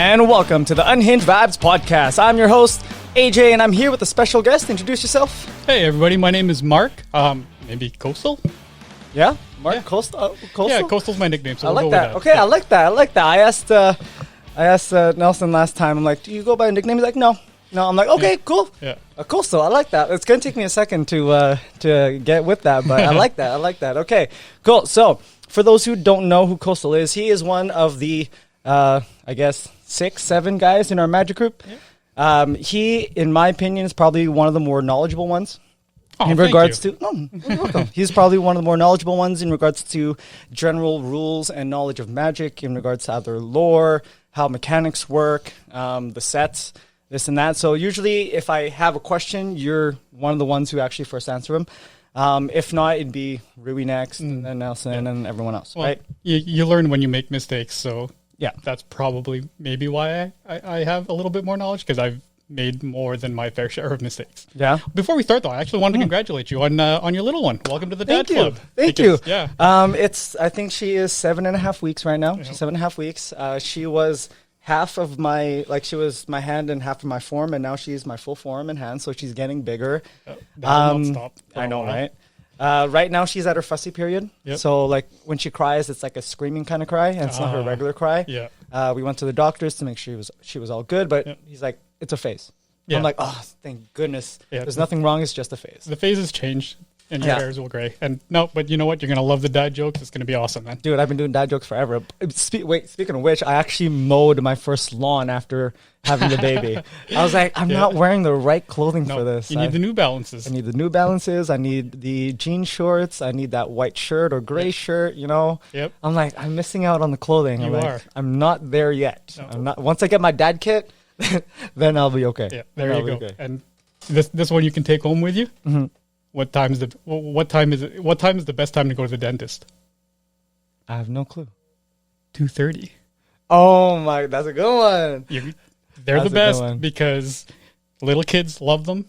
And welcome to the Unhinged Vibes Podcast. I'm your host, AJ, and I'm here with a special guest. Introduce yourself. Hey, everybody. My name is Mark. Maybe Coastal? Yeah? Mark Yeah. Coastal? Yeah, Coastal's my nickname, so I we'll like go that. with Okay, I like that. I asked Nelson last time, I'm like, do you go by a nickname? He's like, no. I'm like, okay, cool. Yeah. Coastal, I like that. It's going to take me a second to get with that, but I like that. Okay, cool. So, for those who don't know who Coastal is, he is one of the, I guess, 6-7 guys in our Magic group. Yeah. He, in my opinion, is probably one of the more knowledgeable ones. In regards to, you're welcome. He's probably one of the more knowledgeable ones in regards to general rules and knowledge of Magic, in regards to other lore, how mechanics work, the sets, this and that. So usually if I have a question, you're one of the ones who actually first answer them. If not, it'd be Rui next, and then Nelson, and everyone else, Well, right? You learn when you make mistakes, so Yeah. that's probably maybe why I have a little bit more knowledge, because I've made more than my fair share of mistakes. Yeah. Before we start, though, I actually wanted to congratulate you on your little one. Welcome to the Dad Club. Thank you. Yeah. I think she is 7.5 weeks right now. She's 7.5 weeks. She was half of my, she was my hand and half of my form, and now she's my full form and hand, so she's getting bigger. That will not stop for I a know, while. right? Right now she's at her fussy period. Yep. So when she cries, it's like a screaming kind of cry, and it's not her regular cry. Yeah. We went to the doctors to make sure she was all good, but he's like, it's a phase. Yeah. I'm like, oh, thank goodness. Yeah. There's nothing wrong. It's just a phase. The phases change, and your hairs will gray. And no, but you know what? You're going to love the dad jokes. It's going to be awesome, man. Dude, I've been doing dad jokes forever. Speaking of which, I actually mowed my first lawn after having the baby. I was like, I'm not wearing the right clothing for this. You need the New Balances. I need the New Balances. I need the jean shorts. I need that white shirt or gray shirt, Yep. I'm like, I'm missing out on the clothing. You are. I'm not there yet. No. I'm not. Once I get my dad kit, then I'll be okay. Yeah, Then there I'll you be go. okay. And this one you can take home with you. Mm-hmm. What time is the best time to go to the dentist? I have no clue. 2:30. Oh my, that's a good one. They're That's the a good one. best because little kids love them,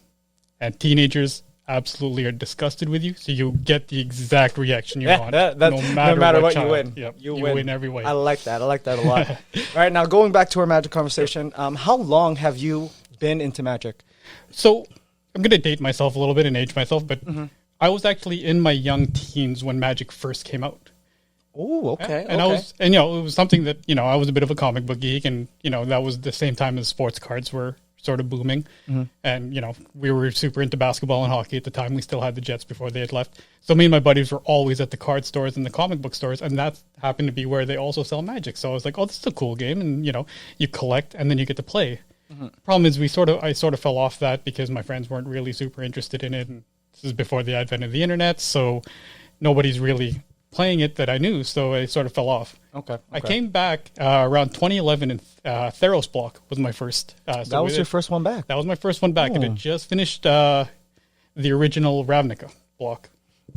and teenagers absolutely are disgusted with you. So you get the exact reaction you want. No matter what child. you win. Yep, You win every way. I like that. I like that a lot. All right, now going back to our Magic conversation, how long have you been into Magic? So I'm going to date myself a little bit and age myself, but I was actually in my young teens when Magic first came out. Oh, okay. And it was something that, I was a bit of a comic book geek, and, that was the same time as sports cards were sort of booming. And, we were super into basketball and hockey at the time. We still had the Jets before they had left. So me and my buddies were always at the card stores and the comic book stores, and that happened to be where they also sell Magic. So I was like, oh, this is a cool game. And, you collect and then you get to play. Problem is I sort of fell off that because my friends weren't really super interested in it. And this is before the advent of the internet. So nobody's really playing it that I knew, so I sort of fell off. Okay. I came back around 2011, and Theros block was my first. That was your first one back. That was my first one back, and it just finished the original Ravnica block.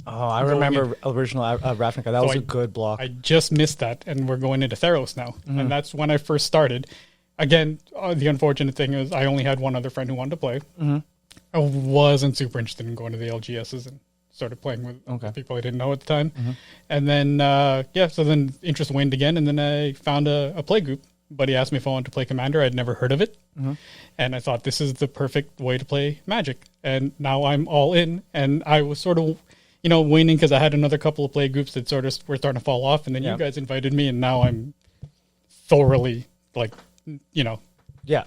Oh, I remember original Ravnica. That was a good block. I just missed that, and we're going into Theros now, and that's when I first started. Again, the unfortunate thing is I only had one other friend who wanted to play. I wasn't super interested in going to the LGSs and started playing with people I didn't know at the time. And then, so then interest waned again, and then I found a play group. Buddy asked me if I wanted to play Commander. I'd never heard of it. And I thought, this is the perfect way to play Magic. And now I'm all in, and I was sort of, waning because I had another couple of play groups that sort of were starting to fall off, and then you guys invited me, and now I'm thoroughly,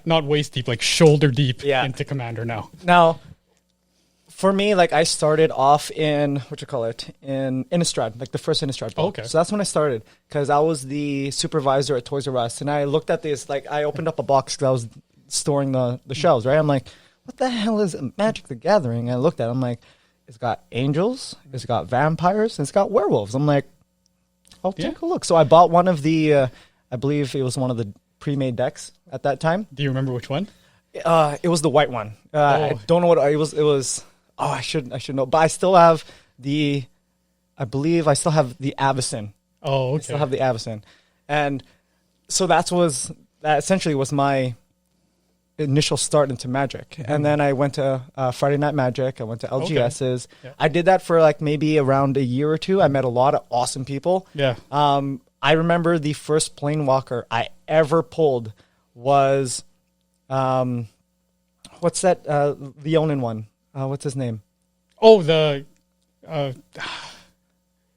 not waist deep, shoulder deep into Commander now. Now, for me, I started off in in Innistrad, the first Innistrad block. Okay. So that's when I started, because I was the supervisor at Toys R Us, and I looked at this, I opened up a box because I was storing the shelves, right? I'm like, what the hell is Magic the Gathering? And I looked at it, I'm like, it's got angels, it's got vampires, and it's got werewolves. I'm like, I'll take a look. So I bought one of the, I believe it was one of the pre-made decks at that time. Do you remember which one? It was the white one. I don't know what it was. Oh, I should know. But I still have I believe I still have the Avacyn. Oh, okay. I still have the Avacyn. And so that essentially was my initial start into Magic. And then I went to Friday Night Magic. I went to LGS's. Okay. Yeah. I did that for maybe around a year or two. I met a lot of awesome people. Yeah. I remember the first Planewalker I ever pulled was, what's that Leonin one? What's his name? Oh, the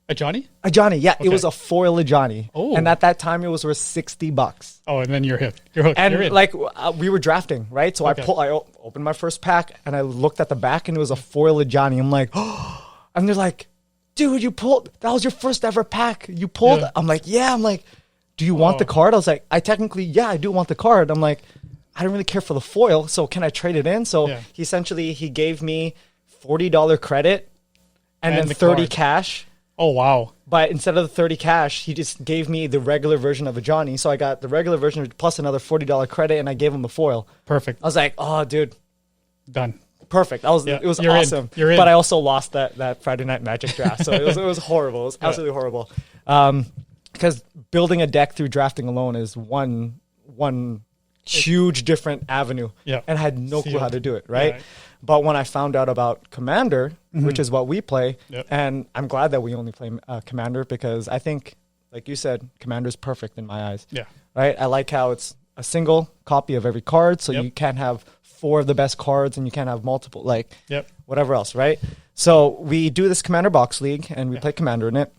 Ajani? Ajani, yeah. Okay. It was a foil Ajani. Oh. And at that time, it was worth $60. Oh, and then you're hit. You're hooked. And You're in. like we were drafting, right? So Okay. I opened my first pack and I looked at the back and it was a foil Ajani. I'm like, oh, and they're like, dude, that was your first ever pack. You pulled. Yeah. I'm like, yeah. I'm like, do you want the card? I was like, I do want the card. I'm like, I don't really care for the foil. So can I trade it in? So he gave me $40 credit and then the 30 card. cash. Oh, wow. But instead of the 30 cash, he just gave me the regular version of a Johnny. So I got the regular version plus another $40 credit, and I gave him the foil. Perfect. I was like, oh, dude. Done. Perfect. It was you're awesome. You're in. But I also lost that Friday Night Magic draft. So it was horrible. It was absolutely horrible. Because building a deck through drafting alone is one huge different avenue. Yeah. And I had no clue how to do it, right? Yeah. But when I found out about Commander, which is what we play, and I'm glad that we only play Commander because I think, like you said, Commander is perfect in my eyes. Yeah. Right? I like how it's a single copy of every card, so you can't have 4 of the best cards and you can't have multiple, whatever else, right? So we do this Commander Box League, and we play Commander in it.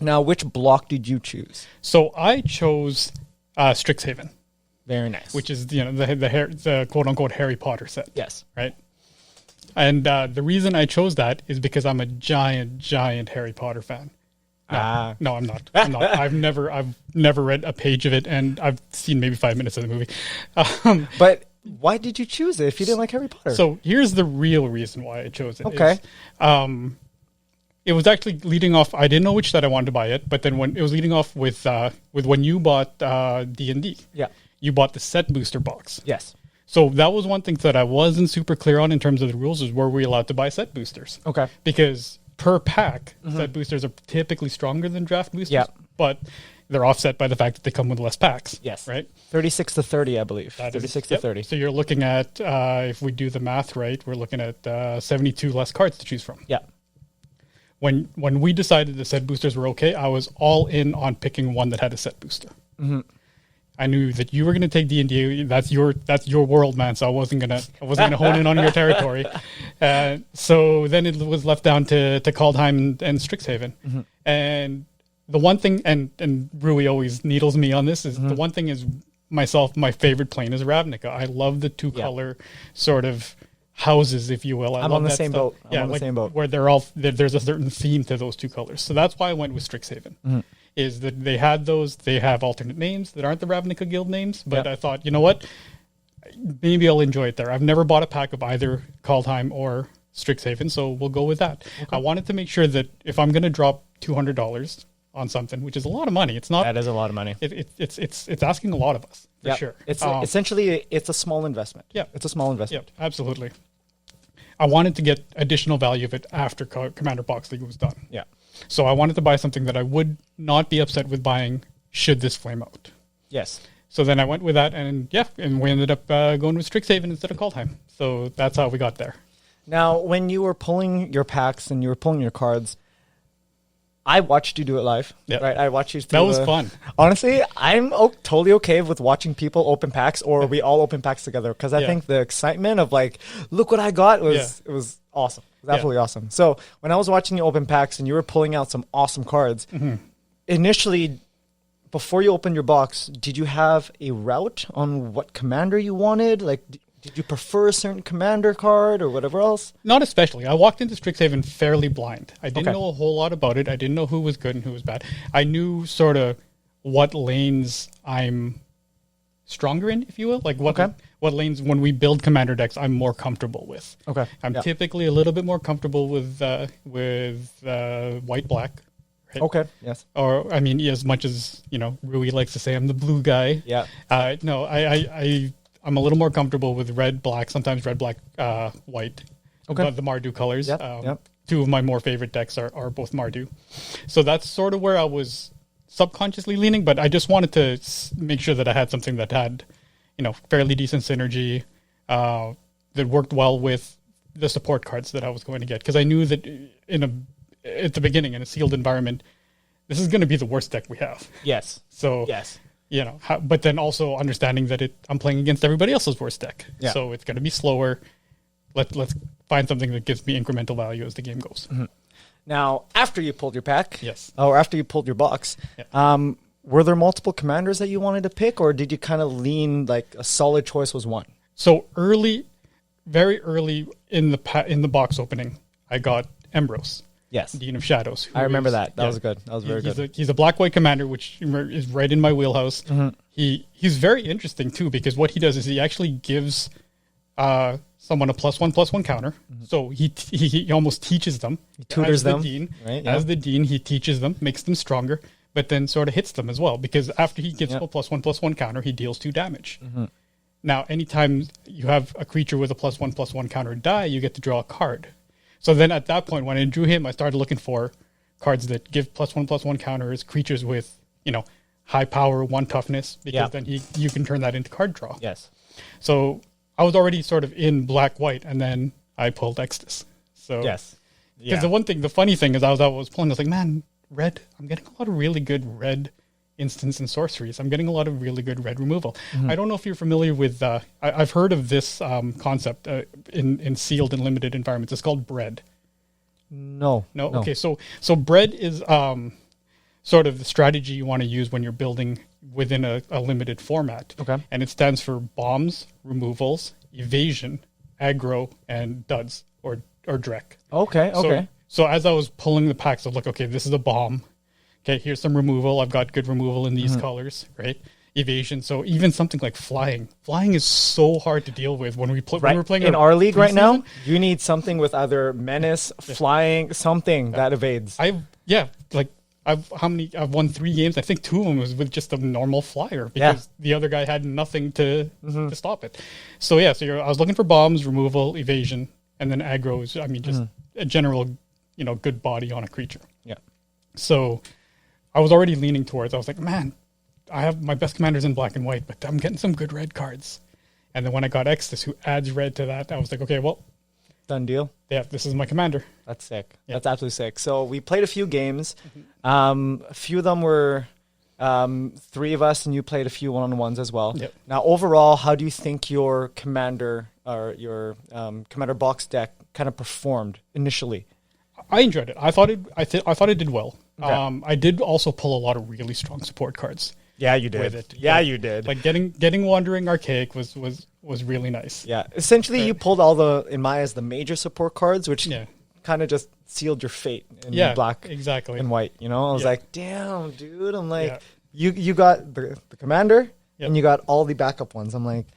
Now, which block did you choose? So I chose Strixhaven. Very nice. Which is, the quote-unquote Harry Potter set. Yes. Right? And the reason I chose that is because I'm a giant Harry Potter fan. No, I'm not. I've never read a page of it, and I've seen maybe 5 minutes of the movie. But why did you choose it if you didn't like Harry Potter? So here's the real reason why I chose it. Okay. It was actually leading off. I didn't know which set I wanted to buy it, but then when it was leading off with when you bought D&D. Yeah. You bought the set booster box. Yes. So that was one thing that I wasn't super clear on in terms of the rules is were we allowed to buy set boosters? Okay. Because per pack, set boosters are typically stronger than draft boosters. Yeah. But they're offset by the fact that they come with less packs. Yes. Right? 36 to 30, I believe. That 36 is, to 30. So you're looking at, if we do the math right, we're looking at 72 less cards to choose from. Yeah. When we decided the set boosters were okay, I was all in on picking one that had a set booster. Mm-hmm. I knew that you were going to take D&D. That's your world, man. So I wasn't gonna hone in on your territory. So then it was left down to Kaldheim and Strixhaven. Mm-hmm. And the one thing, and Rui always needles me on this, is the one thing is my favorite plane is Ravnica. I love the 2-color sort of houses, if you will. I'm on the same boat. I'm on the same boat. Where there's a certain theme to those 2 colors. So that's why I went with Strixhaven. Mm-hmm. Is that they have alternate names that aren't the Ravnica Guild names, but I thought, you know what, maybe I'll enjoy it there. I've never bought a pack of either Kaldheim or Strixhaven, so we'll go with that. Okay. I wanted to make sure that if I'm going to drop $200 on something, which is a lot of money, it's not. That is a lot of money. It's asking a lot of us, for sure. It's essentially it's a small investment. Yeah, it's a small investment. Yeah, absolutely. I wanted to get additional value of it after Commander Box League was done. Yeah. So I wanted to buy something that I would not be upset with buying should this flame out. Yes. So then I went with that, and we ended up going with Strixhaven instead of Kaldheim. So that's how we got there. Now, when you were pulling your packs and you were pulling your cards, I watched you do it live. Yep. Right? I watched you. That was fun. Honestly, I'm totally okay with watching people open packs, or we all open packs together, because I think the excitement of like, look what I got it was awesome. It was absolutely awesome. So when I was watching you open packs and you were pulling out some awesome cards, initially, before you opened your box, did you have a route on what commander you wanted? Like, did you prefer a certain commander card or whatever else? Not especially. I walked into Strixhaven fairly blind. I didn't know a whole lot about it. I didn't know who was good and who was bad. I knew sort of what lanes I'm stronger in, if you will. Like what lanes, when we build commander decks, I'm more comfortable with. Okay. I'm typically a little bit more comfortable with white-black. Right? Okay, yes. Or, I mean, as much as, Rui likes to say I'm the blue guy. Yeah. No, I'm a little more comfortable with red, black, sometimes red, black, white. Okay. The Mardu colors. Yep. 2 of my more favorite decks are both Mardu. So that's sort of where I was subconsciously leaning, but I just wanted to make sure that I had something that had, fairly decent synergy, that worked well with the support cards that I was going to get. Because I knew that at the beginning, in a sealed environment, this is going to be the worst deck we have. Yes. So yes. but then also understanding that I'm playing against everybody else's worst deck. Yeah. So it's going to be slower. Let's find something that gives me incremental value as the game goes. Mm-hmm. Now, after you pulled your pack, Yes. or after you pulled your box, were there multiple commanders that you wanted to pick, or did you kind of lean like a solid choice was one? So very early in the box opening, I got Embrose. Yes. Dean of Shadows. I remember that. That was good. That was very good. He's a black-white commander, which is right in my wheelhouse. Mm-hmm. He's very interesting, too, because what he does is he actually gives someone a +1/+1 counter. Mm-hmm. So he almost teaches them. He tutors them. Right? As the dean, he teaches them, makes them stronger, but then sort of hits them as well, because after he gives a +1/+1 counter, he deals 2 damage. Mm-hmm. Now, anytime you have a creature with a +1/+1 counter die, you get to draw a card. So then at that point, when I drew him, I started looking for cards that give +1/+1 counters, creatures with, high power, 1 toughness, because then you can turn that into card draw. Yes. So I was already sort of in black-white, and then I pulled Extus. So yes. Because the funny thing is I was pulling, I was like, man, red, I'm getting a lot of really good red instants and sorceries. I'm getting a lot of really good red removal. Mm-hmm. I don't know if you're familiar with, I've heard of this concept in sealed and limited environments. It's called bread. No. Okay, so bread is sort of the strategy you want to use when you're building within a limited format. Okay. And it stands for bombs, removals, evasion, aggro, and duds, or Drek. Okay. So as I was pulling the packs, I was like, okay, this is a bomb. Okay, here's some removal. I've got good removal in these colors, right? Evasion. So even something like flying. Flying is so hard to deal with when we're playing in our league right now. You need something with either menace, flying, something that evades. I've won 3 games. I think 2 of them was with just a normal flyer because the other guy had nothing to stop it. So I was looking for bombs, removal, evasion, and then aggro is, just a general, good body on a creature. Yeah. So I was already leaning towards, I was like, man, I have my best commanders in black and white, but I'm getting some good red cards. And then when I got Extus, who adds red to that, I was like, okay, well. Done deal. Yeah, this is my commander. That's sick. Yeah. That's absolutely sick. So we played a few games. A few of them were 3 of us, and you played a few one-on-ones as well. Yep. Now, overall, how do you think your commander or your commander box deck kind of performed initially? I enjoyed it. I thought it did well. Okay. I did also pull a lot of really strong support cards. Yeah, you did. With it. You did. Like getting Wandering Archaic was really nice. Yeah, essentially you pulled all in my eyes the major support cards, which kind of just sealed your fate in black exactly. and white. I was like, damn, dude. I'm like, you got the commander and you got all the backup ones. I'm like,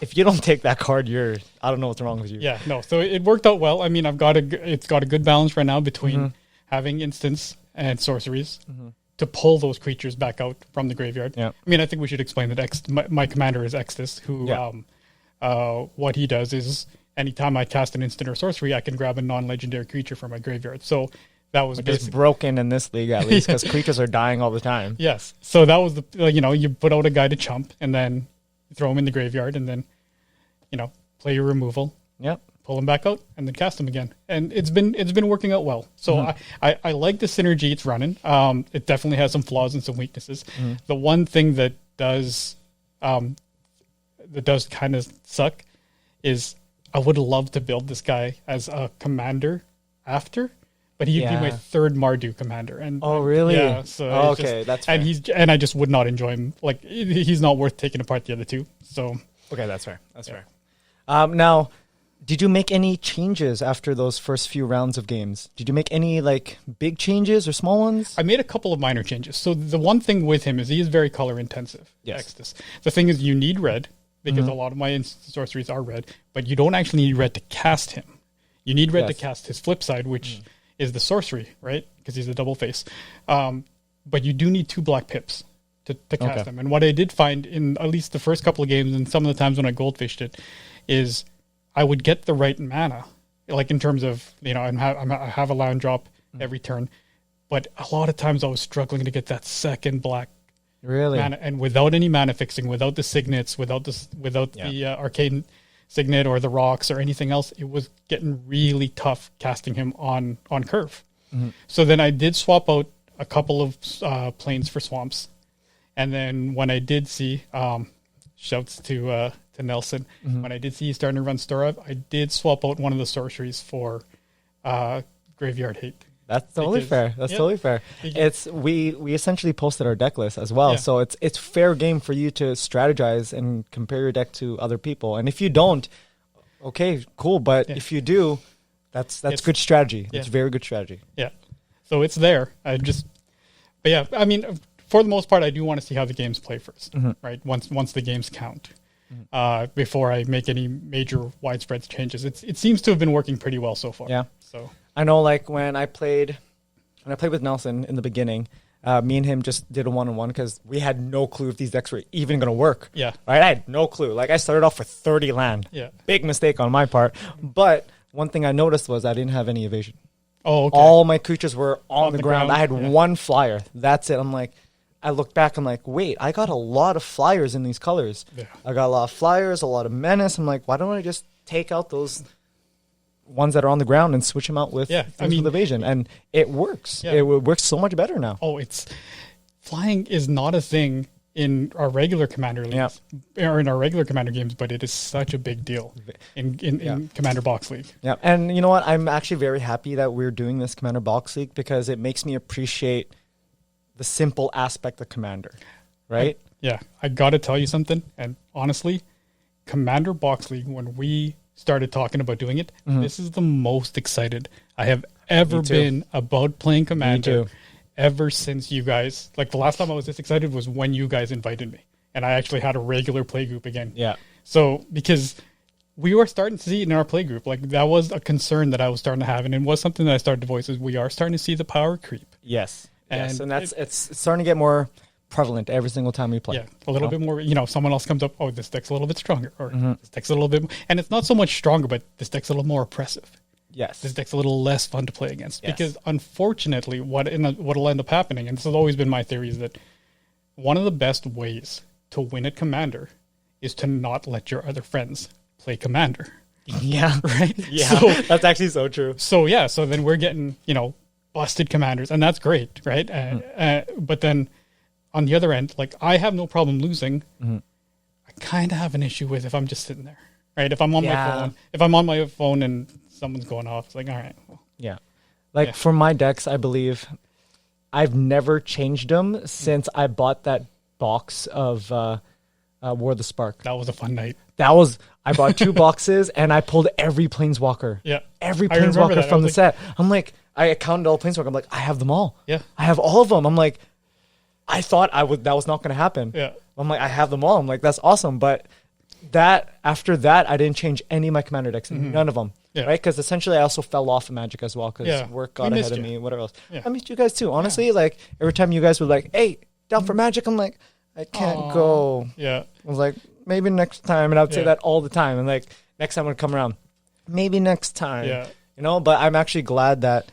if you don't take that card, I don't know what's wrong with you. Yeah, no. So it worked out well. It's got a good balance right now between having instants and sorceries to pull those creatures back out from the graveyard. Yeah. I think we should explain that my commander is Extus, who what he does is anytime I cast an instant or sorcery, I can grab a non-legendary creature from my graveyard. So that was it's broken in this league at least because creatures are dying all the time. Yes. So that was you put out a guy to chump and then throw him in the graveyard and then play your removal. Yep. Pull him back out and then cast him again. And it's been working out well. So I like the synergy it's running. It definitely has some flaws and some weaknesses. The one thing that does kind of suck is I would love to build this guy as a commander after, but he'd be my 3rd Mardu commander. And oh, really? Yeah. So okay, that's fair. And I just would not enjoy him. Like he's not worth taking apart the other 2. So okay, that's fair. That's fair. Now, did you make any changes after those first few rounds of games? Did you make any big changes or small ones? I made a couple of minor changes. So the one thing with him is he is very color intensive. Yes. Extus. The thing is you need red because a lot of my sorceries are red, but you don't actually need red to cast him. You need red to cast his flip side, which is the sorcery, right? Because he's a double face. But you do need 2 black pips to cast him. And what I did find in at least the first couple of games and some of the times when I goldfished it is I would get the right mana, like in terms of, I have a land drop every turn, but a lot of times I was struggling to get that second black mana, and without any mana fixing, without the signets, without the arcane signet or the rocks or anything else, it was getting really tough casting him on curve. So then I did swap out a couple of planes for swamps, And then when I did see, shouts to Nelson, when I did see he's starting to run Store Up, I did swap out one of the sorceries for Graveyard Hate. That's totally fair. That's totally fair. It's we essentially posted our deck list as well, so it's fair game for you to strategize and compare your deck to other people. And if you don't, okay, cool. But if you do, that's good strategy. It's very good strategy. Yeah. So it's there. But yeah, I mean, for the most part, I do want to see how the games play first, right? Once the games count, before I make any major widespread changes. It seems to have been working pretty well so far. Yeah. So. I know, like, when I played with Nelson in the beginning, me and him just did a one-on-one because we had no clue if these decks were even going to work. Yeah. Right? I had no clue. Like, I started off with 30 land. Yeah. Big mistake on my part. But one thing I noticed was I didn't have any evasion. Oh, okay. All my creatures were on the ground. I had one flyer. That's it. I'm like, I look back, I'm like, wait, I got a lot of flyers in these colors. Yeah. I got a lot of flyers, a lot of menace. I'm like, why don't I just take out those ones that are on the ground and switch them out with with evasion? And it works. It works so much better now. Oh, flying is not a thing in our regular commander leagues or in our regular commander games, but it is such a big deal in Commander Box League. Yeah. And you know what? I'm actually very happy that we're doing this Commander Box League because it makes me appreciate the simple aspect of Commander, right? I got to tell you something. And honestly, Commander Box League, when we started talking about doing it, this is the most excited I have ever been about playing Commander ever since you guys, like the last time I was this excited was when you guys invited me and I actually had a regular play group again. Yeah. So because we were starting to see it in our play group, like that was a concern that I was starting to have. And it was something that I started to voice is we are starting to see the power creep. Yes. And that's it's starting to get more prevalent every single time we play. Yeah, a little bit more, someone else comes up, oh, this deck's a little bit stronger, or this deck's a little bit, and it's not so much stronger, but this deck's a little more oppressive. Yes. This deck's a little less fun to play against. Yes. Because unfortunately, what'll end up happening, and this has always been my theory, is that one of the best ways to win at Commander is to not let your other friends play Commander. Yeah. Right? Yeah. So, that's actually so true. So then we're getting, busted Commanders, and that's great, right? But then on the other end, like I have no problem losing. I kind of have an issue with if I'm just sitting there, right? If I'm on my phone and someone's going off, it's like, all right. Well, for my decks, I believe I've never changed them since I bought that box of War of the Spark. That was a fun night. I bought 2 boxes and I pulled every Planeswalker. Yeah. Every Planeswalker from the set. I'm like, I counted all Planeswalker. I'm like, I have them all. Yeah. I have all of them. I'm like, I thought that was not going to happen. Yeah. I'm like, I have them all. I'm like, that's awesome. But after that, I didn't change any of my Commander decks. None of them. Yeah. Right? Because essentially I also fell off of Magic as well because work got ahead of me, whatever else. Yeah. I missed you guys too. Honestly, like every time you guys were like, hey, down for Magic, I'm like, I can't go. Yeah. I was like, maybe next time. And I would say that all the time. And like, next time would come around. Maybe next time. Yeah. But I'm actually glad that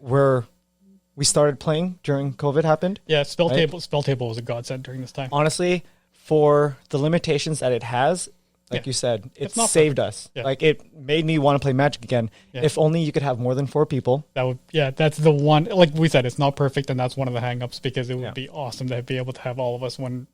we started playing during COVID happened. Yeah, Spell Table was a godsend during this time. Honestly, for the limitations that it has, like you said, it saved us. Yeah. Like it made me want to play Magic again. Yeah. If only you could have more than 4 people. That's the one. Like we said, it's not perfect, and that's one of the hangups because it would be awesome to be able to have all of us when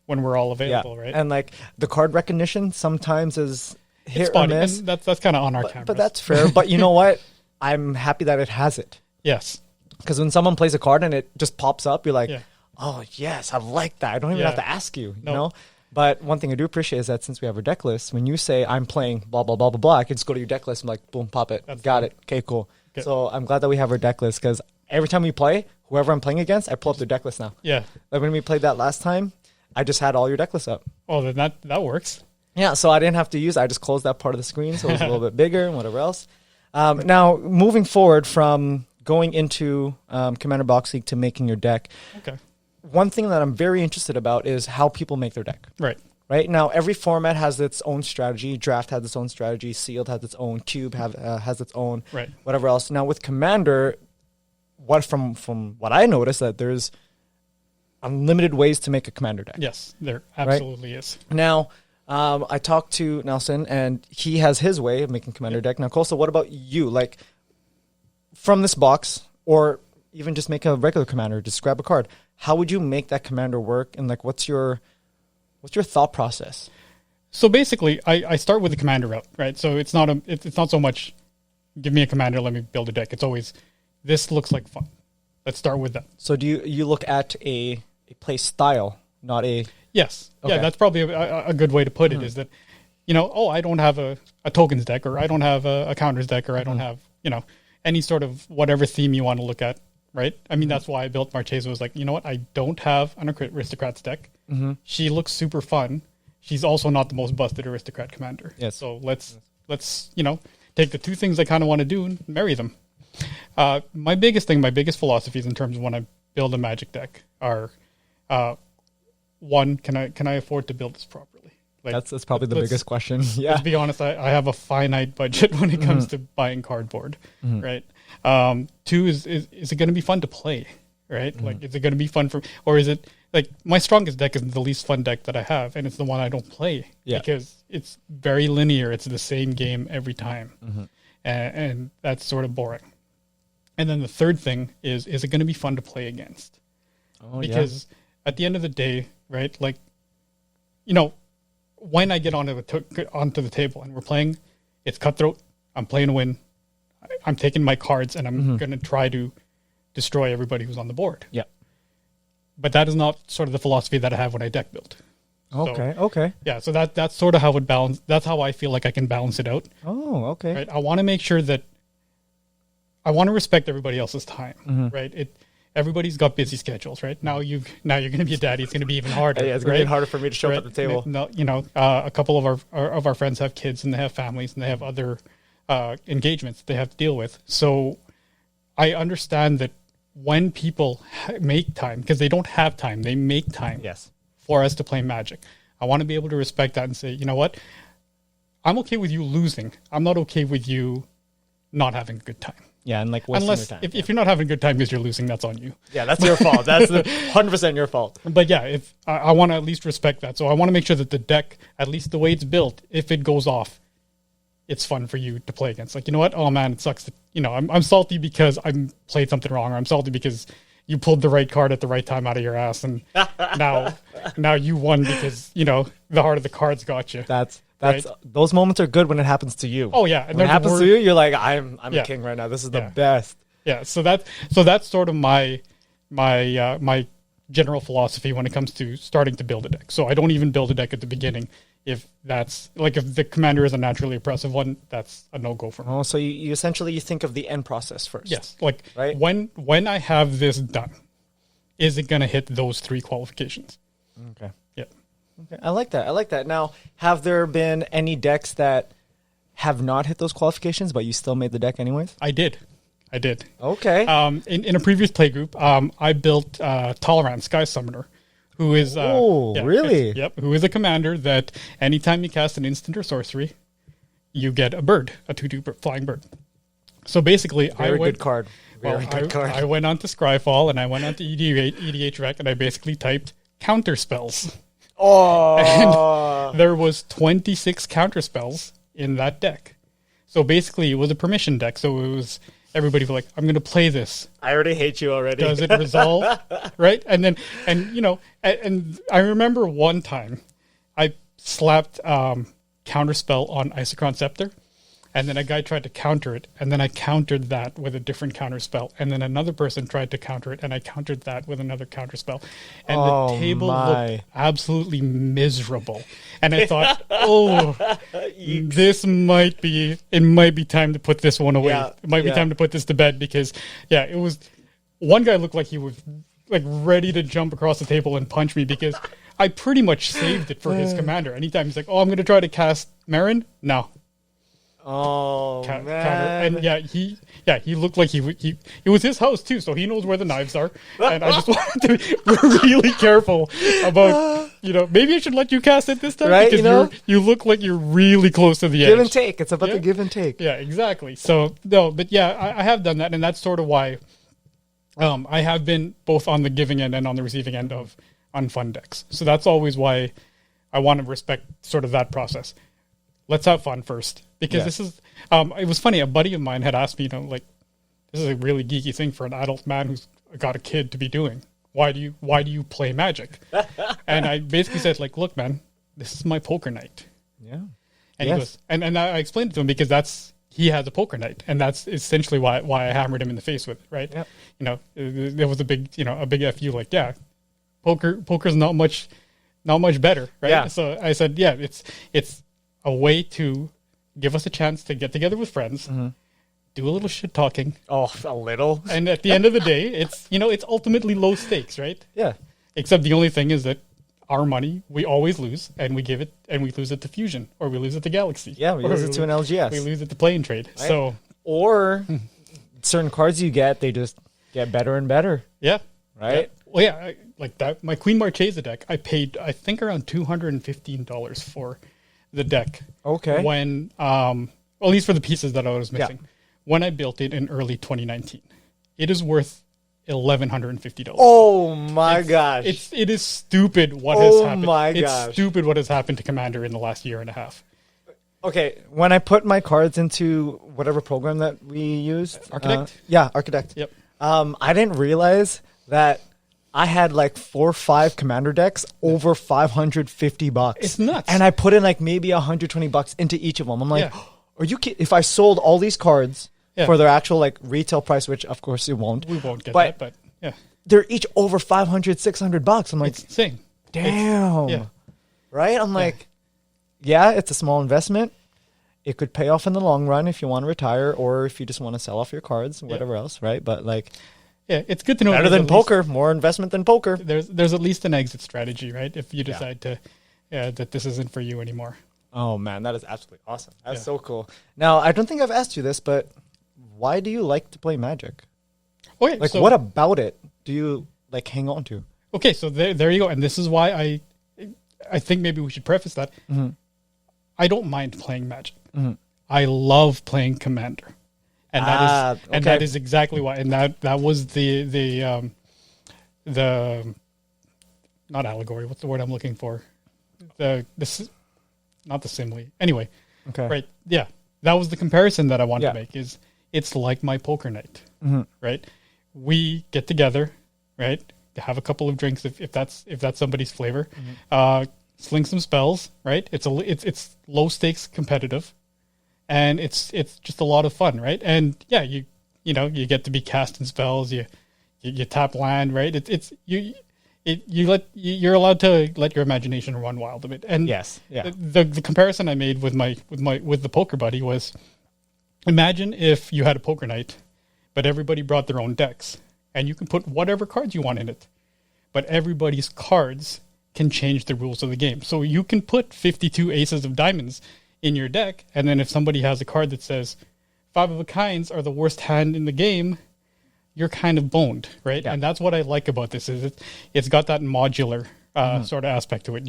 we're all available, right? And like the card recognition sometimes is hit or miss. That's kind of on our cameras. But that's fair. But you know what? I'm happy that it has it. Yes. Because when someone plays a card and it just pops up, you're like, oh, yes, I like that. I don't even have to ask you, you know? But one thing I do appreciate is that since we have our deck list, when you say I'm playing blah, blah, blah, blah, blah, I can just go to your deck list and like, boom, pop it. Got it. Okay, cool. Good. So I'm glad that we have our deck list because every time we play, whoever I'm playing against, I pull up their deck list now. Yeah. Like when we played that last time, I just had all your deck lists up. Oh, then that works. Yeah, so I didn't have to I just closed that part of the screen so it was a little bit bigger and whatever else. Now, moving forward from going into Commander Box League to making your deck. Okay. One thing that I'm very interested about is how people make their deck. Right now, every format has its own strategy. Draft has its own strategy. Sealed has its own. Cube has its own. Right. Whatever else. Now with Commander, from what I noticed that there's unlimited ways to make a Commander deck. Yes, there absolutely is. Now, I talked to Nelson, and he has his way of making Commander deck. Now, Costa, what about you? Like, from this box, or even just make a regular Commander, just grab a card. how would you make that commander work? And like, what's your thought process? So basically, I start with the commander route, right? So it's not so much give me a commander, let me build a deck. It's always this looks like fun. Let's start with that. So do you look at a play style, not a... Yes. Okay. Yeah, that's probably a good way to put it, is that, I don't have a tokens deck, or I don't have a counters deck, or I don't have, any sort of whatever theme you want to look at, right? I mean, that's why I built Marchesa, was like, you know what? I don't have an Aristocrats deck. She looks super fun. She's also not the most busted Aristocrat commander. Yes. So let's take the two things I kind of want to do and marry them. My biggest philosophies in terms of when I build a Magic deck are, one, can I afford to build this properly? Like, that's probably the biggest question. Yeah. Let's be honest, I have a finite budget when it comes to buying cardboard, right? Two, is it going to be fun to play, right? Like, is it going to be fun or is it, like, my strongest deck is the least fun deck that I have, and it's the one I don't play because it's very linear. It's the same game every time, and that's sort of boring. And then the third thing is it going to be fun to play against? Because at the end of the day, right, like, when I get onto the table and we're playing, it's cutthroat. I'm playing to win. I'm taking my cards and I'm going to try to destroy everybody who's on the board. Yeah. But that is not sort of the philosophy that I have when I deck build. Okay. Yeah, so that's sort of how it balance. That's how I feel like I can balance it out. Oh, okay. Right? I want to make sure that I want to respect everybody else's time, right? Everybody's got busy schedules, right? Now you're going to be a daddy. It's going to be even harder. Yeah, it's going to be harder for me to show up at the table. No, a couple of our friends have kids and they have families and they have other engagements they have to deal with. So I understand that when people make time, because they don't have time, they make time for us to play Magic. I want to be able to respect that and say, you know what? I'm okay with you losing. I'm not okay with you not having a good time. Yeah, and like wasting your time. If you're not having a good time because you're losing, that's on you. Yeah, that's your fault. That's 100% your fault. But yeah, if I want to at least respect that. So I want to make sure that the deck, at least the way it's built, if it goes off, it's fun for you to play against. Like, you know what? Oh man, it sucks that, I'm salty because I played something wrong, or I'm salty because you pulled the right card at the right time out of your ass, and now you won because, the heart of the cards got you. That's right? Those moments are good when it happens to you. Oh yeah, and when it happens to you, you're like, I'm a king right now. This is the best. Yeah, so that's sort of my general philosophy when it comes to starting to build a deck. So I don't even build a deck at the beginning. If the commander is a naturally oppressive one, that's a no-go for me. Oh, so you essentially think of the end process first. Yes, like right? when I have this done, is it going to hit those three qualifications? Okay. Yeah. Okay, I like that. Now, have there been any decks that have not hit those qualifications, but you still made the deck anyways? I did. Okay. In a previous play group, I built Tolerant Sky Summoner, who is really? Yep, who is a commander that anytime you cast an instant or sorcery, you get a bird, a 2/2 flying bird. So basically, Very good card. I went on to Scryfall and I went on to EDH Rec and I basically typed counter spells. And there was 26 counter spells in that deck. So basically, it was a permission deck. So it was everybody was like, I'm going to play this. I already hate you already. Does it resolve? Right? And I remember one time I slapped Counterspell on Isochron Scepter, and then a guy tried to counter it, and then I countered that with a different counterspell, and then another person tried to counter it, and I countered that with another counterspell, and the table looked absolutely miserable. And I thought, it might be time to put this one away. Yeah, it might be time to put this to bed because, it was. One guy looked like he was like ready to jump across the table and punch me because I pretty much saved it for his commander. Anytime he's like, "Oh, I'm going to try to cast Marin," no. Man. And he looked like it was his house too, so he knows where the knives are. And I just wanted to be really careful about, maybe I should let you cast it this time, right? Because you look like you're really close to the edge. Give and take. It's about the give and take. Yeah, exactly. So no, but I have done that, and that's sort of why I have been both on the giving end and on the receiving end of unfun decks. So that's always why I want to respect sort of that process. Let's have fun first. Because this is, it was funny, a buddy of mine had asked me, this is a really geeky thing for an adult man who's got a kid to be doing. why do you play Magic? And I basically said, like, look, man, this is my poker night. Yeah. And he goes, and I explained it to him because he has a poker night, and that's essentially why I hammered him in the face with it, right? Yep. You know, there was a big FU, like, yeah, poker's not much better, right? Yeah. So I said, yeah, it's a way to give us a chance to get together with friends, do a little shit talking. Oh, a little. And at the end of the day, it's ultimately low stakes, right? Yeah. Except the only thing is that our money, we always lose, and we lose it to Fusion, or we lose it to Galaxy. Yeah, we lose it to an LGS. We lose it to Play and Trade. Right? So, or certain cards you get, they just get better and better. Yeah. Right? Yeah. Well, yeah, like that. My Queen Marchesa deck, I paid, I think, around $215 for the deck. Okay. When, at least for the pieces that I was missing. Yeah. When I built it in early 2019. It is worth $1,150. Oh my gosh. It is stupid what has happened. Oh my gosh. gosh. It's stupid what has happened to Commander in the last year and a half. Okay, when I put my cards into whatever program that we used. Architect? Architect. Yep. I didn't realize that I had like 4 or 5 Commander decks over $550. It's nuts. And I put in like maybe $120 into each of them. I'm like, Yeah. are you kidding? If I sold all these cards Yeah. for their actual like retail price, which of course it won't. We won't get that, but yeah. They're each over $500, $600. I'm like, It's insane. damn. Yeah. Right? I'm like, yeah, it's a small investment. It could pay off in the long run if you want to retire or if you just want to sell off your cards, whatever else, right? But like, yeah, it's good to know. better than poker, more investment than poker. There's at least an exit strategy, right? If you decide that this isn't for you anymore. Oh man, that is absolutely awesome. That's so cool. Now, I don't think I've asked you this, but why do you like to play Magic? Okay, Like, so, what about it do you like hang on to? Okay, so there you go, and this is why I think maybe we should preface that. Mm-hmm. I don't mind playing Magic. Mm-hmm. I love playing Commander, and that is exactly why. And that was the not allegory. What's the word I'm looking for? Not the simile. Anyway, Okay. right? Yeah, that was the comparison that I wanted to make. Is it's like my poker night, right? We get together, right? To have a couple of drinks if that's somebody's flavor. Sling some spells, right? It's low stakes competitive, and it's just a lot of fun, right? And yeah, you get to be casting spells. You tap land, right? You're allowed to let your imagination run wild a bit. And the comparison I made with the poker buddy was, imagine if you had a poker night, but everybody brought their own decks, and you can put whatever cards you want in it, but everybody's cards can change the rules of the game. So you can put 52 aces of diamonds in your deck, and then if somebody has a card that says 5 of a kinds are the worst hand in the game, you're kind of boned, right? Yeah. And that's what I like about this is it's got that modular sort of aspect to it.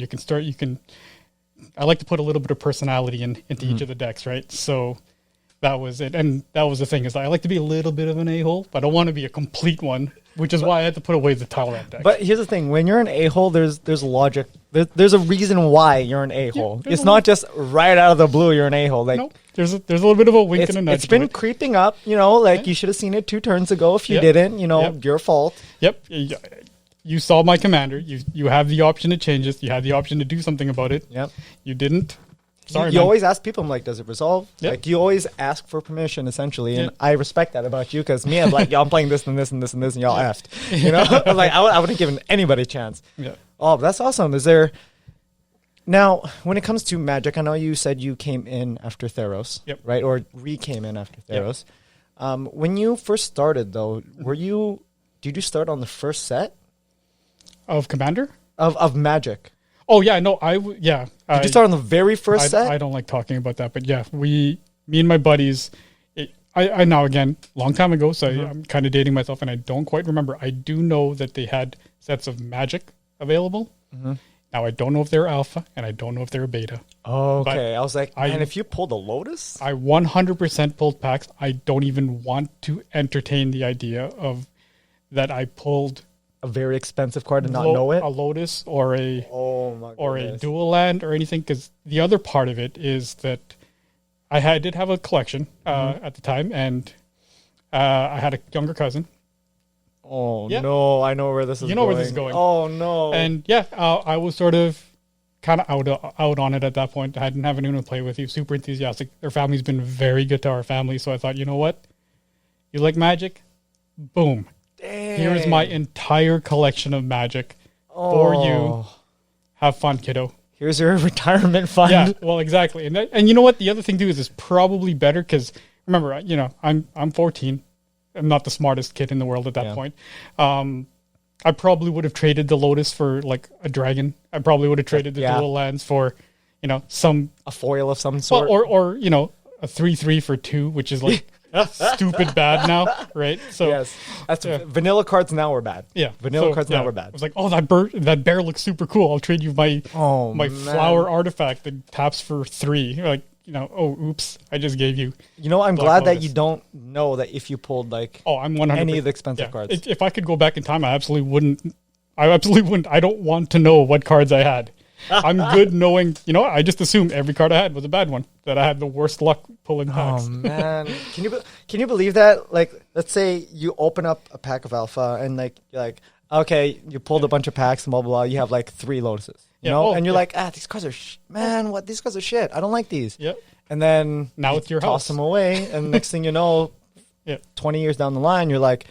I like to put a little bit of personality into each of the decks, right? So that was it. And that was the thing is I like to be a little bit of an a-hole, but I don't want to be a complete one, which is why I had to put away the Talrand deck. But here's the thing. When you're an a-hole, there's logic. There's a reason why you're an a-hole. It's not just right out of the blue you're an a-hole. Like, no, there's a little bit of a wink and a nudge. It's been creeping up, you should have seen it 2 turns ago. If you didn't, your fault. Yep. You saw my commander. You have the option to change this. You had the option to do something about it. Yep. You didn't. Sorry, you always ask people, I'm like, does it resolve? Yep. Like, you always ask for permission, essentially, and I respect that about you, because me, I'm like, I'm playing this and this and this and this, and y'all effed. I'm like, I wouldn't give anybody a chance. Yeah. Oh, that's awesome. Is there... Now, when it comes to Magic, I know you said you came in after Theros, right? Or came in after Theros. Yep. When you first started, though, did you start on the first set? Of Commander? Of Magic. Oh, yeah, no, Did you start on the very first set? I don't like talking about that, but yeah, me and my buddies, I now, again, long time ago, so I'm kind of dating myself, and I don't quite remember. I do know that they had sets of Magic available. Mm-hmm. Now, I don't know if they're alpha, and I don't know if they're beta. Oh, okay. I was like, man, if you pulled a Lotus? I 100% pulled packs. I don't even want to entertain the idea of that I pulled a very expensive card and not know it? A Lotus or a dual land or anything, because the other part of it is that I did have a collection at the time, and I had a younger cousin Oh, Yeah. no. I know where this is going. You know where this is going. Oh, no. And yeah, I was sort of kind of out on it at that point. I didn't have anyone to play with. He was super enthusiastic. Their family's been very good to our family. So I thought, you know what? You like Magic? Boom. Dang. Here's my entire collection of Magic for you. Have fun, kiddo. Here's your retirement fund. Yeah, well, exactly. And you know what? The other thing, too, is it's probably better because, remember, I'm 14. I'm not the smartest kid in the world at that point. I probably would have traded the Lotus for, like, a dragon. I probably would have traded the dual lands for, a foil of some sort. Or a 3/3 for 2, which is, like, stupid bad now, right? So yes, that's vanilla cards now are bad. Yeah, vanilla cards now are bad. I was like, oh, that bear looks super cool. I'll trade you my flower artifact that taps for 3. Like, oops, I just gave you. I'm glad that you don't know that if you pulled I'm 100% any of the expensive cards. If I could go back in time, I absolutely wouldn't. I don't want to know what cards I had. I'm good knowing, I just assumed every card I had was a bad one, that I had the worst luck pulling packs. Oh, man. Can you believe that? Like, let's say you open up a pack of alpha and, you're like, okay, you pulled a bunch of packs and blah, blah, blah. You have, 3 Lotuses, and you're like, these cards are these cards are shit. I don't like these. Yep. And then now it's your toss house. them away, and next thing you know, 20 years down the line, you're like,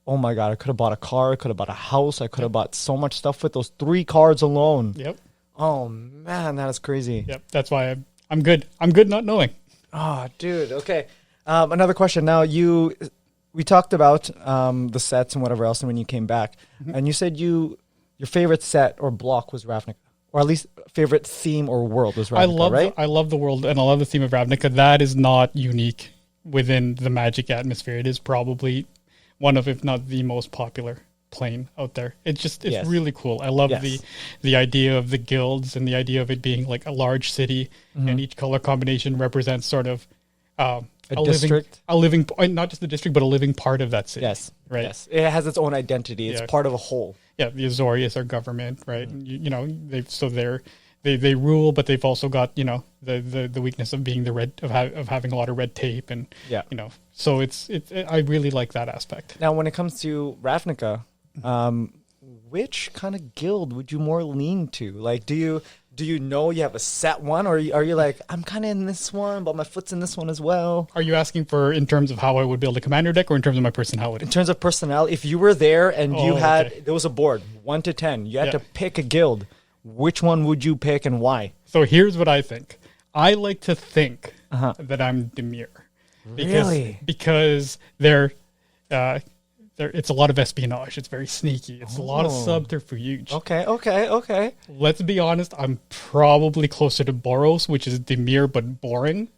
oh, my God, I could have bought a car. I could have bought a house. I could have bought so much stuff with those 3 cards alone. Yep. Oh, man, that is crazy. Yep, that's why I'm good. I'm good not knowing. Oh, dude. Okay. Another question. Now, we talked about the sets and whatever else and when you came back, and you said your favorite set or block was Ravnica, or at least favorite theme or world was Ravnica, right? I love the world, and I love the theme of Ravnica. That is not unique within the Magic atmosphere. It is probably one of, if not the most popular plane out there. It's really cool. I love the idea of the guilds and the idea of it being like a large city, and each color combination represents sort of a district, not just the district, but a living part of that city. Yes, right. Yes, it has its own identity. It's part of a whole. Yeah, the Azorius are government, right? They rule, but they've also got the weakness of being of having a lot of red tape, and so I really like that aspect. Now, when it comes to Ravnica, which kind of guild would you more lean to? Like, do you you have a set one, or are you like, I'm kind of in this one, but my foot's in this one as well? Are you asking for in terms of how I would build a commander deck, or in terms of my personality? In terms of personality, if you were there and there was a board 1 to 10, you had to pick a guild. Which one would you pick and why? So here's what I think. I like to think that I'm Dimir. Because they're it's a lot of espionage. It's very sneaky. It's a lot of subterfuge. Okay. Let's be honest. I'm probably closer to Boros, which is Dimir but boring.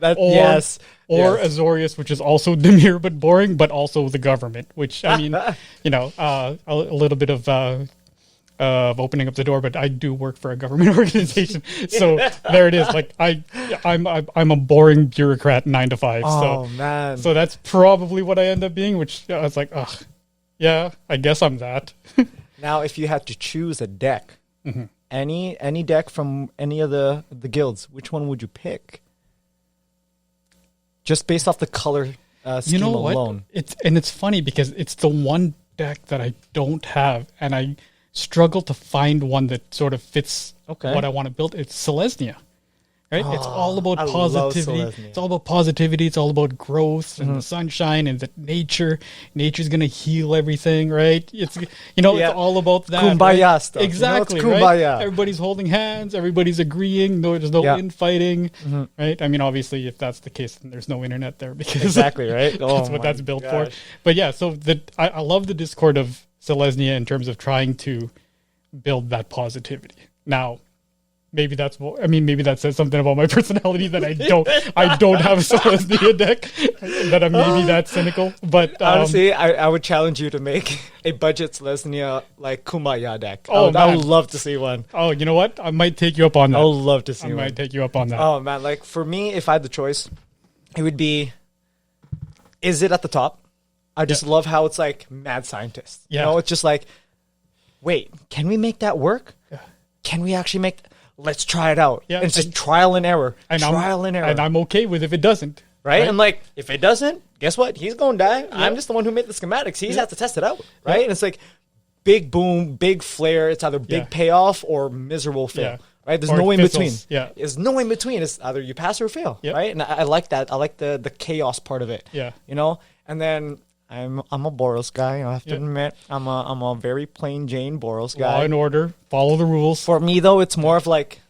Azorius, which is also Dimir but boring, but also the government. Which I mean, a little bit of opening up the door, but I do work for a government organization, so there it is. Like I'm a boring bureaucrat 9 to 5. Oh man! So that's probably what I end up being. Which I was like, yeah, I guess I'm that. Now, if you had to choose a deck, any deck from any of the guilds, which one would you pick? Just based off the color scheme alone. It's funny because it's the one deck that I don't have, and I struggle to find one that sort of fits what I want to build. It's Selesnya, right? It's all about positivity. It's all about positivity. It's all about growth and the sunshine and that nature's going to heal everything, right? It's it's all about that. Kumbaya stuff. Exactly, it's kumbaya. Right? Everybody's holding hands. Everybody's agreeing. There's no infighting, right? I mean, obviously, if that's the case, then there's no internet there because exactly, right? That's what that's built for. But yeah, so I love the discord of Selesnya in terms of trying to build that positivity. Now, maybe that says something about my personality that I don't have a Selesnya deck, that I'm maybe that cynical. But honestly, I would challenge you to make a budget Selesnya Kumbaya deck. I would love to see one. Oh, you know what? I might take you up on that. I would love to see one. I might take you up on that. Oh man, for me, if I had the choice, it would be Izzet at the top. I just love how it's like mad scientist. Yeah. It's just like, wait, can we make that work? Yeah. Can we actually let's try it out. Yeah. And it's just trial and error. And I'm okay with if it doesn't. right? And like, if it doesn't, guess what? He's going to die. Yep. I'm just the one who made the schematics. He has to test it out, right? And it's like big boom, big flare. It's either big payoff or miserable fail, right? There's no way in between. Yeah. There's no way in between. It's either you pass or fail, right? And I like that. I like the chaos part of it, you know? And then I'm a Boros guy. I have to admit, I'm a very plain Jane Boros guy. Law and order, follow the rules. For me, though, it's more of like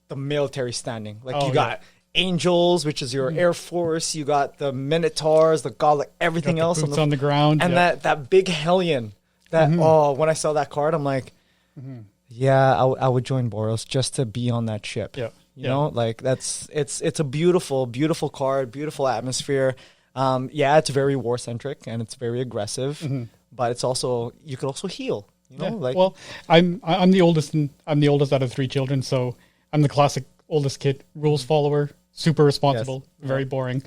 the military standing. Like you got Angels, which is your Air Force. You got the Minotaurs, the God, like everything else boots on the ground, and that big Hellion. That when I saw that card, I'm like, I would join Boros just to be on that ship. You know, like it's a beautiful, beautiful card, beautiful atmosphere. It's very war centric and it's very aggressive, but it's also you could also heal. You know, like well, I'm the oldest out of 3 children, so I'm the classic oldest kid, rules follower, super responsible, very boring.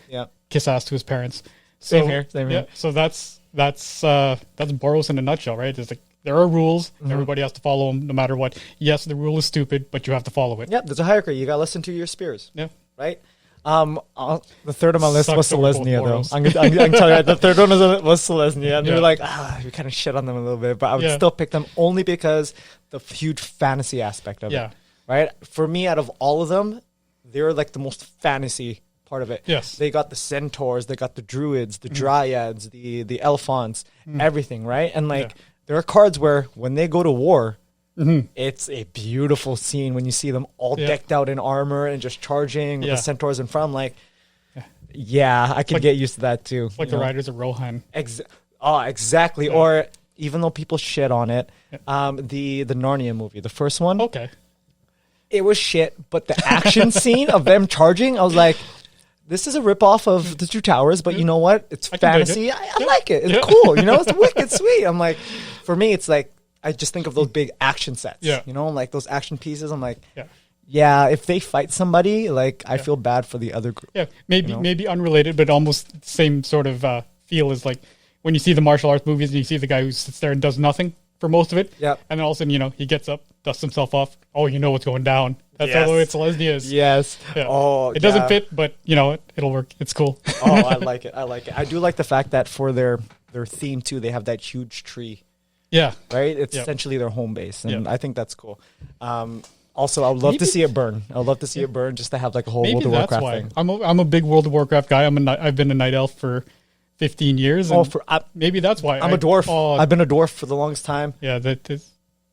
Kiss ass to his parents. So, same here. So that's Boros in a nutshell, right? There's like there are rules, everybody has to follow them no matter what. Yes, the rule is stupid, but you have to follow it. There's a hierarchy. You got to listen to your spears. Right. The third on my list was Selesnya, though. I'm gonna tell you, the third one was Selesnya, and you're like, you kind of shit on them a little bit, but I would still pick them only because the huge fantasy aspect of it. Right? For me, out of all of them, they're like the most fantasy part of it. They got the centaurs, they got the druids, the dryads, the elephants, everything, right? And like there are cards where when they go to war, it's a beautiful scene when you see them all decked out in armor and just charging with the centaurs in front. I'm like, I could get used to that too. It's like the Riders of Rohan. Exactly. Or even though people shit on it, the Narnia movie, the first one. It was shit, but the action scene of them charging, I was like, this is a ripoff of the Two Towers, but you know what? It's fantasy. I like it. It's cool. You know, it's wicked sweet. I'm like, for me, it's like, I just think of those big action sets, you know, like those action pieces. I'm like, if they fight somebody, like I feel bad for the other group. Maybe unrelated, but almost the same sort of feel as like when you see the martial arts movies and you see the guy who sits there and does nothing for most of it. And then all of a sudden, you know, he gets up, dusts himself off. Oh, you know what's going down. That's how the way Selesnya is. It doesn't fit, but you know, it'll work. It's cool. I like it. I do like the fact that for their theme too, they have that huge tree. Right? It's essentially their home base. And I think that's cool. Also, I would love to see it burn. I would love to see it burn just to have like a whole World of Warcraft thing. I'm a big World of Warcraft guy. I've been a night elf for 15 years. And maybe that's why. I'm a dwarf. I've been a dwarf for the longest time.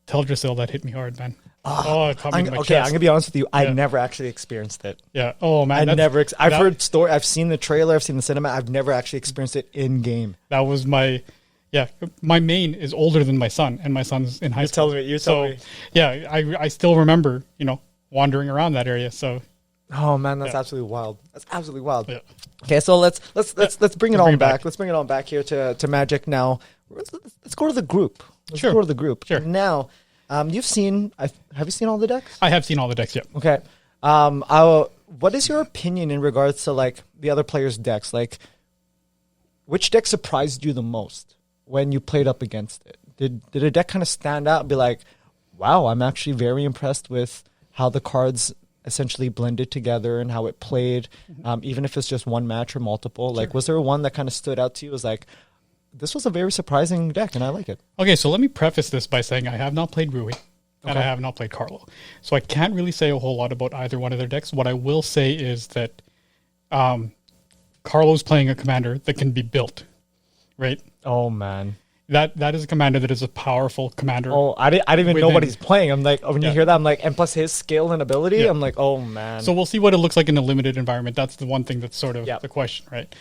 Teldrassil, that hit me hard, man. It caught me in my chest. I'm going to be honest with you. I never actually experienced it. Oh, man. I've heard story. I've seen the trailer. I've seen the cinema. I've never actually experienced it in game. That was my main is older than my son, and my son's in high school. You tell me. I still remember, you know, wandering around that area. So, oh man, that's absolutely wild. That's absolutely wild. Okay, so let's bring it on back. Let's bring it on back here to Magic now. Let's go to the group. Let's go to the group. Now, you've seen. Have you seen all the decks? I have seen all the decks. Yeah. Okay. What is your opinion in regards to like the other players' decks? Like, which deck surprised you the most when you played up against it? Did a deck kind of stand out and be like, wow, I'm actually very impressed with how the cards essentially blended together and how it played, even if it's just one match or multiple? Like, was there one that kind of stood out to you as like, this was a very surprising deck and I like it? Okay, so let me preface this by saying I have not played Rui and I have not played Carlo. So I can't really say a whole lot about either one of their decks. What I will say is that Carlo's playing a commander that can be built, right? Oh, man. That is a commander that is a powerful commander. Oh, I didn't even know what he's playing. I'm like, when you hear that, I'm like, and plus his skill and ability, I'm like, oh, man. So we'll see what it looks like in a limited environment. That's the one thing that's sort of the question, right?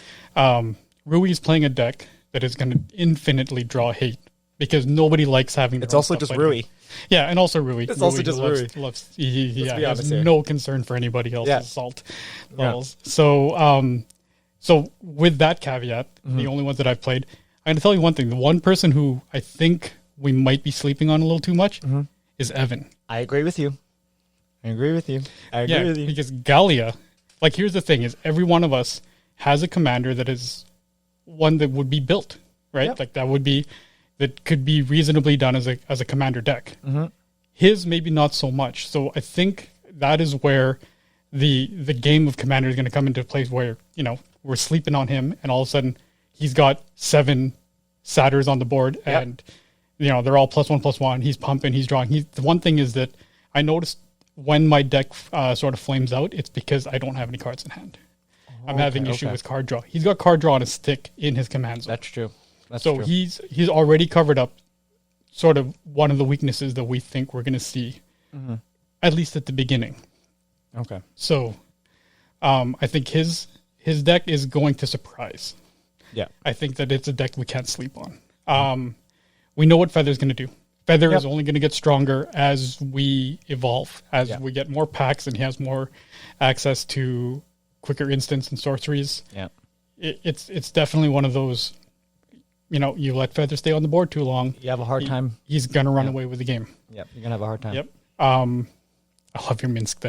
Rui's playing a deck that is going to infinitely draw hate because nobody likes having. It's also just Rui. Yeah, and also Rui. It's also just Rui. He has no concern for anybody else's assault levels. So, so with that caveat, the only ones that I've played, I'm going to tell you one thing. The one person who I think we might be sleeping on a little too much is Evan. I agree with you. Because Gallia, like, here's the thing: is every one of us has a commander that is one that would be built, right? Yep. Like that could be reasonably done as a commander deck. His maybe not so much. So I think that is where the game of Commander is going to come into a place where, we're sleeping on him, and all of a sudden he's got 7 Satyrs on the board, and they're all +1/+1. He's pumping, he's drawing. The one thing is that I noticed when my deck sort of flames out, it's because I don't have any cards in hand. I'm having issue with card draw. He's got card draw on his stick in his command zone. That's true. So he's already covered up sort of one of the weaknesses that we think we're going to see, at least at the beginning. Okay. So I think his deck is going to surprise. Yeah. I think that it's a deck we can't sleep on. We know what Feather's going to do. Feather is only going to get stronger as we evolve, as we get more packs and he has more access to quicker instants and sorceries. Yeah. It's definitely one of those, you let Feather stay on the board too long. You have a hard time. He's going to run away with the game. Yep. You're going to have a hard time. Yep. I love your Minsk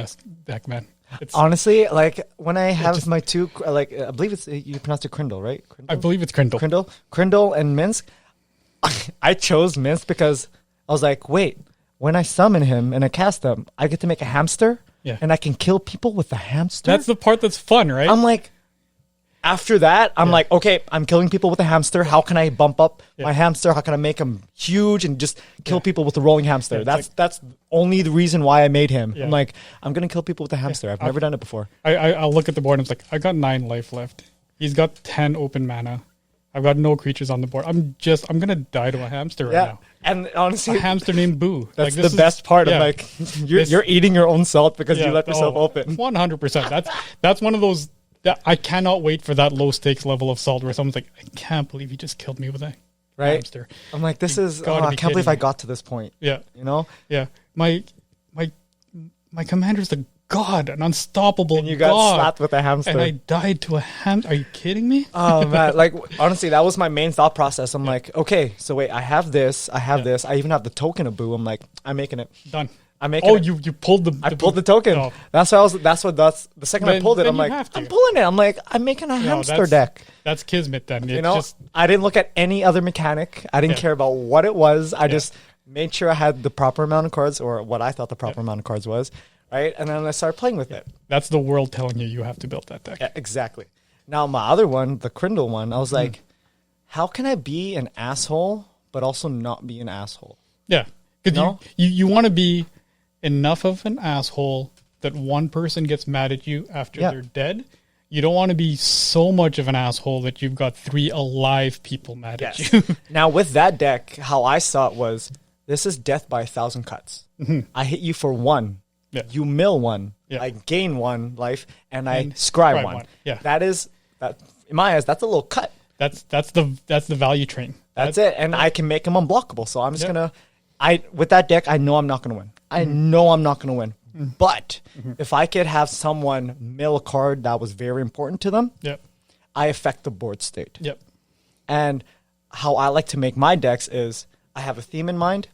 deck, man. Honestly, like when I have my 2, I believe you pronounce it Crindle, right? Crindle? I believe it's Crindle. Crindle and Minsk. I chose Minsk because I was like, wait, when I summon him and I cast him, I get to make a hamster, and I can kill people with the hamster. That's the part that's fun, right? I'm like, after that, I'm like, okay, I'm killing people with a hamster. How can I bump up my hamster? How can I make him huge and just kill people with the rolling hamster? That's only the reason why I made him. I'm like, I'm going to kill people with a hamster. I've never done it before. I'll look at the board and it's like, I got 9 life left. He's got 10 open mana. I've got no creatures on the board. I'm going to die to a hamster right now. And honestly, a hamster named Boo. That's the best part of like, you're eating your own salt because you let yourself open. 100%. That's one of those, that I cannot wait for that low stakes level of salt where someone's like, I can't believe he just killed me with a hamster. I'm like, I can't believe I got to this point. Yeah. Yeah. My commander's the god, an unstoppable god. And you got slapped with a hamster. And I died to a hamster. Are you kidding me? Oh, man. Like, honestly, that was my main thought process. I'm like, okay, so wait, I have this. I even have the token of Boo. I'm like, I'm making it. Done. I'm making it. You pulled the I pulled the token. Oh. That's the second I pulled it, I'm like, I'm pulling it. I'm like, I'm making a hamster deck. That's kismet then. I didn't look at any other mechanic. I didn't care about what it was. I just made sure I had the proper amount of cards, or what I thought the proper amount of cards was. Right? And then I started playing with it. That's the world telling you have to build that deck. Yeah, exactly. Now, my other one, the Crindle one, I was like, how can I be an asshole, but also not be an asshole? Yeah. Because you want to be enough of an asshole that one person gets mad at you after they're dead. You don't want to be so much of an asshole that you've got 3 alive people mad at you. Now, with that deck, how I saw it was, this is death by 1,000 cuts. I hit you for 1. Yeah. You mill 1, I gain 1 life, and I scry 1. Yeah. That in my eyes, that's a little cut. That's the value train. That's it, and I can make him unblockable. So I'm just gonna, with that deck, I know I'm not gonna win. I know I'm not gonna win. But if I could have someone mill a card that was very important to them, I affect the board state. And how I like to make my decks is, I have a theme in mind,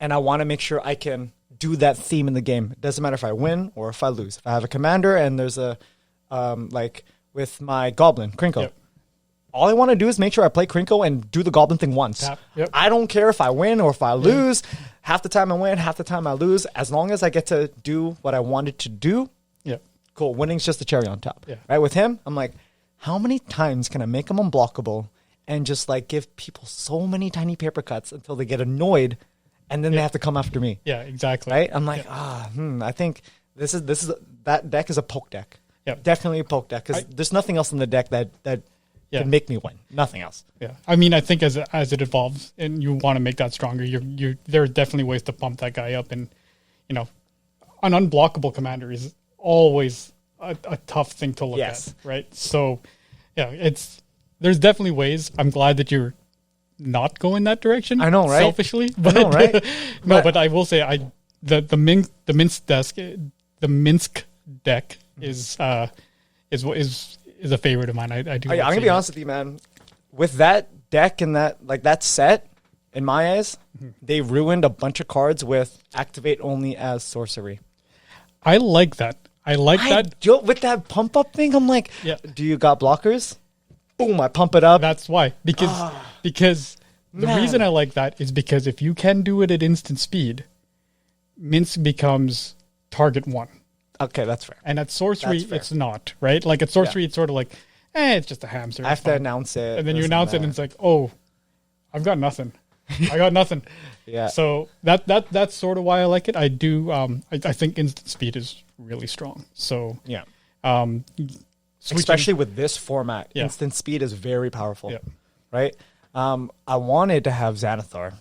and I want to make sure I can do that theme in the game. It doesn't matter if I win or if I lose. If I have a commander and there's a, like with my Goblin, Crinkle, all I want to do is make sure I play Crinkle and do the Goblin thing once. I don't care if I win or if I lose. Half the time I win, half the time I lose. As long as I get to do what I wanted to do, cool. Winning's just the cherry on top. Right? With him, I'm like, how many times can I make him unblockable and just like give people so many tiny paper cuts until they get annoyed, and then they have to come after me. Yeah, exactly. Right? I'm like, I think this is that deck is a poke deck. Definitely a poke deck, because there's nothing else in the deck that can make me win. Nothing else. Yeah. I mean, I think as it evolves and you want to make that stronger, there are definitely ways to pump that guy up, and an unblockable commander is always a tough thing to look at, right? So, there's definitely ways. I'm glad that you're not going that direction. I know, right? Selfishly, but I know, right? but I will say, the Minsk deck is a favorite of mine. I do. I'm gonna be honest with you, man. With that deck and that set, in my eyes, they ruined a bunch of cards with activate only as sorcery. I like that. With that pump up thing, I'm like, do you got blockers? Boom, I pump it up. That's why. Because the reason I like that is because if you can do it at instant speed, Minsk becomes target 1. Okay, that's fair. And at sorcery, That's fair. it's not, right? Like at sorcery, it's sort of like, it's just a hamster. I have to announce it. And then you this announce it, that. and it's like, oh, I've got nothing. I got nothing. Yeah. So that's sort of why I like it. I do. I think instant speed is really strong. So Yeah. Switching- Especially with this format, Yeah. instant speed is very powerful. Yeah. Right? I wanted to have Xanathar.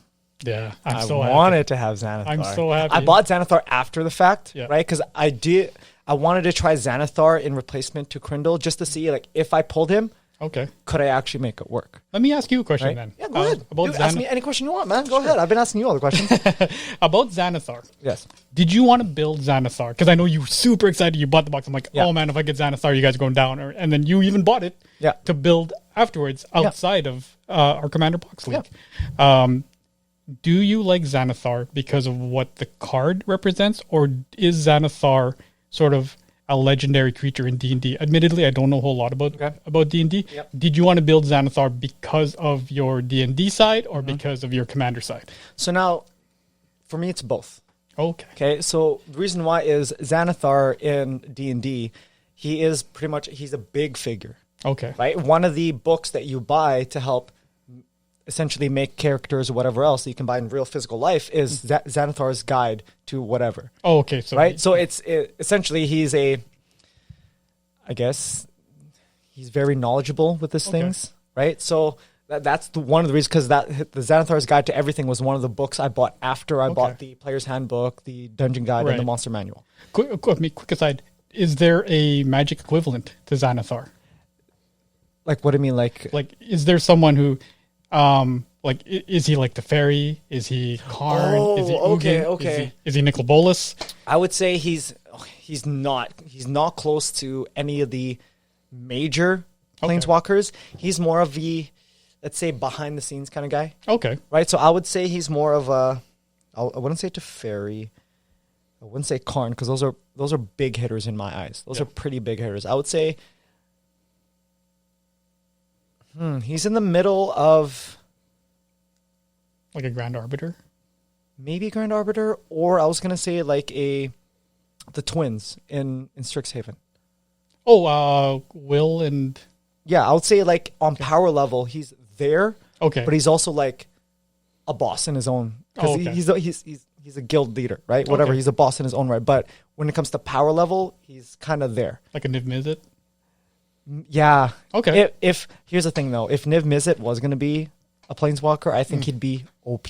Yeah, I so wanted happy. to have Xanathar. I'm so happy. I bought Xanathar after the fact, Yeah. right? Because I wanted to try Xanathar in replacement to Krindle just to see, like, if I pulled him, Okay. could I actually make it work? Let me ask you a question Right? then. Yeah, go ahead. About Dude, ask me any question you want, man. Go ahead. I've been asking you all the questions. About Xanathar. Yes. Did you want to build Xanathar? Because I know you were super excited. You bought the box. I'm like, Yeah. oh man, if I get Xanathar, you guys are going down. And then you even bought it Yeah. to build afterwards outside of our Commander Box League. Do you like Xanathar because of what the card represents, or is Xanathar sort of a legendary creature in D&D? Admittedly, I don't know a whole lot about D&D. Yep. Did you want to build Xanathar because of your D&D side or because of your Commander side? So now, for me, it's both. Okay. Okay, so the reason why is Xanathar in D&D, he's a big figure, Okay. right? One of the books that you buy to help essentially make characters or whatever else that you can buy in real physical life is Xanathar's Guide to whatever, Oh, okay. So right? So essentially he's he's very knowledgeable with these things, right? So that's one of the reasons, because the Xanathar's Guide to Everything was one of the books I bought after I bought the Player's Handbook, the Dungeon Guide, and the Right. Monster Manual. Quick aside, is there a magic equivalent to Xanathar? Like, what do you mean? Like Is there someone who, is he like the fairy? Is he Karn? Oh, is he okay, Ugin? okay. Is he Nicol Bolas? I would say he's not close to any of the major planeswalkers. He's more of the, let's say, behind the scenes kind of guy, Okay. right? So I would say he's more of a, I wouldn't say Teferi, I wouldn't say Karn, because those are big hitters in my eyes. Those are pretty big hitters. I would say he's in the middle of Like a Grand Arbiter? maybe Grand Arbiter, or I was gonna say like the twins in Strixhaven. Oh, Will and... Yeah, I would say like on power level, he's there. Okay. But he's also like a boss in his own. Because he's a guild leader, right? Whatever, he's a boss in his own right. But when it comes to power level, he's kind of there. Like a Niv Mizzet? Yeah. Okay. If here's the thing though, if Niv Mizzet was gonna be a planeswalker, I think he'd be OP.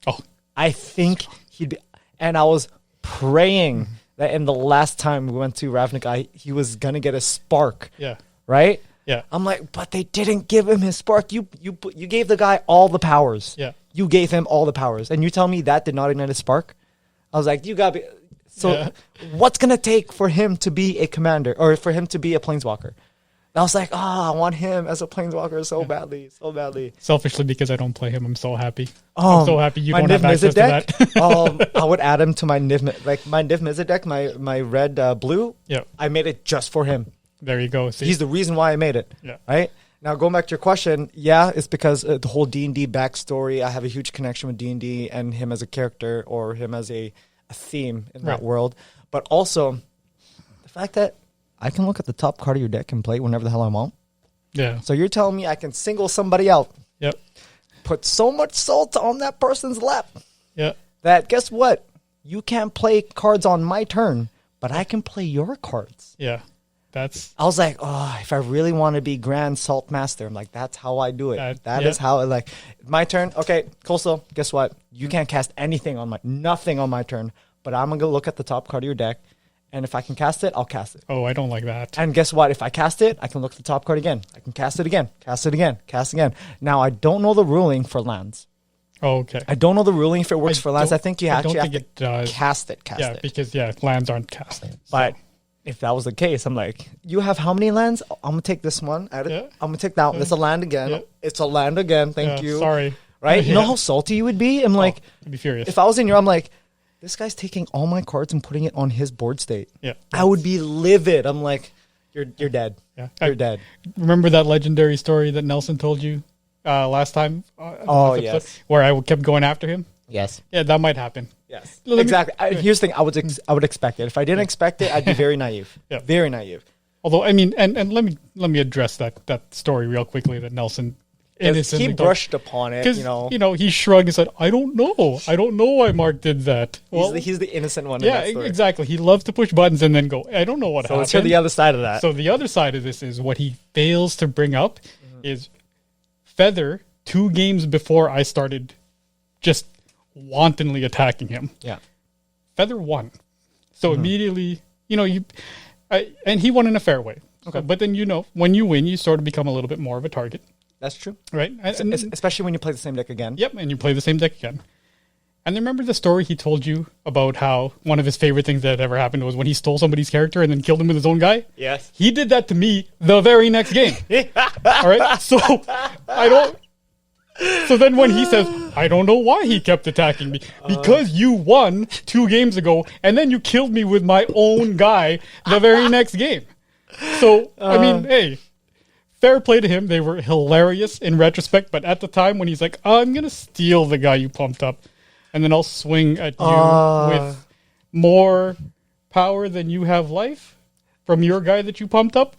Oh. I think he'd be, and I was praying that in the last time we went to Ravnica, he was gonna get a spark. Yeah. Right? Yeah. I'm like, but they didn't give him his spark. You gave the guy all the powers. Yeah. You gave him all the powers, and you tell me that did not ignite a spark. I was like, you got to be. So, what's gonna take for him to be a commander or for him to be a planeswalker? And I was like, I want him as a planeswalker so badly, so badly. Selfishly, because I don't play him, I'm so happy. I'm so happy you my don't have Niv access Mizzet to that. I would add him to my Niv Mizzet deck, my red blue. Yeah. I made it just for him. There you go. See? He's the reason why I made it. Yeah. Right? Now, going back to your question, yeah, it's because the whole D&D backstory, I have a huge connection with D&D and him as a character or him as a theme in that world. But also, the fact that I can look at the top card of your deck and play it whenever the hell I want. Yeah. So you're telling me I can single somebody out, Yep. put so much salt on that person's lap Yeah. that, guess what? You can't play cards on my turn, but I can play your cards. Yeah. That's... I was like, if I really want to be Grand Salt Master, I'm like, that's how I do it. That is how, like, my turn. Okay, Coastal, guess what? You can't cast nothing on my turn, but I'm going to look at the top card of your deck, and if I can cast it, I'll cast it. Oh, I don't like that. And guess what? If I cast it, I can look at the top card again. I can cast it again, cast it again, cast again. Now, I don't know the ruling for lands. Oh, okay. I don't know the ruling if it works for lands. I think you I actually don't have think to it does. cast it. Yeah, because lands aren't cast. But if that was the case, I'm like, you have how many lands? I'm going to take this one. I'm going to take that one. It's a land again. Yeah. It's a land again. Thank you. Sorry. Right? You know how salty you would be? I'm like, I'd be furious. if I was in your, I'm like, this guy's taking all my cards and putting it on his board state. Yeah. I would be livid. I'm like, you're dead. Yeah. You're dead. Remember that legendary story that Nelson told you last time? Last episode, yes. where I kept going after him? Yes. Yeah, that might happen. Yes. Let me- Exactly. Here's the thing. I would expect it. If I didn't expect it, I'd be very naive. Yeah. Very naive. Although, I mean, and let me address that story real quickly that Nelson innocently He brushed upon it, because you know. he shrugged and said, "I don't know why Mark did that." Well, He's the innocent one. yeah, in that story. exactly. He loves to push buttons and then go, "I don't know what So happened." let's hear the other side of that. So the other side of this is what he fails to bring up is Feather 2 games before I started just wantonly attacking him. Yeah. Feather won. So immediately, and he won in a fair way. Okay. But then, when you win, you sort of become a little bit more of a target, That's true. right? And, Especially when you play the same deck again. yep, and you play the same deck again. And then remember the story he told you about how one of his favorite things that ever happened was when he stole somebody's character and then killed him with his own guy? Yes. He did that to me the very next game. All right? So So then when he says, I don't know why he kept attacking me, because you won 2 games ago and then you killed me with my own guy the very next game. So, I mean, hey, fair play to him. They were hilarious in retrospect, but at the time when he's like, I'm going to steal the guy you pumped up and then I'll swing at you with more power than you have life from your guy that you pumped up.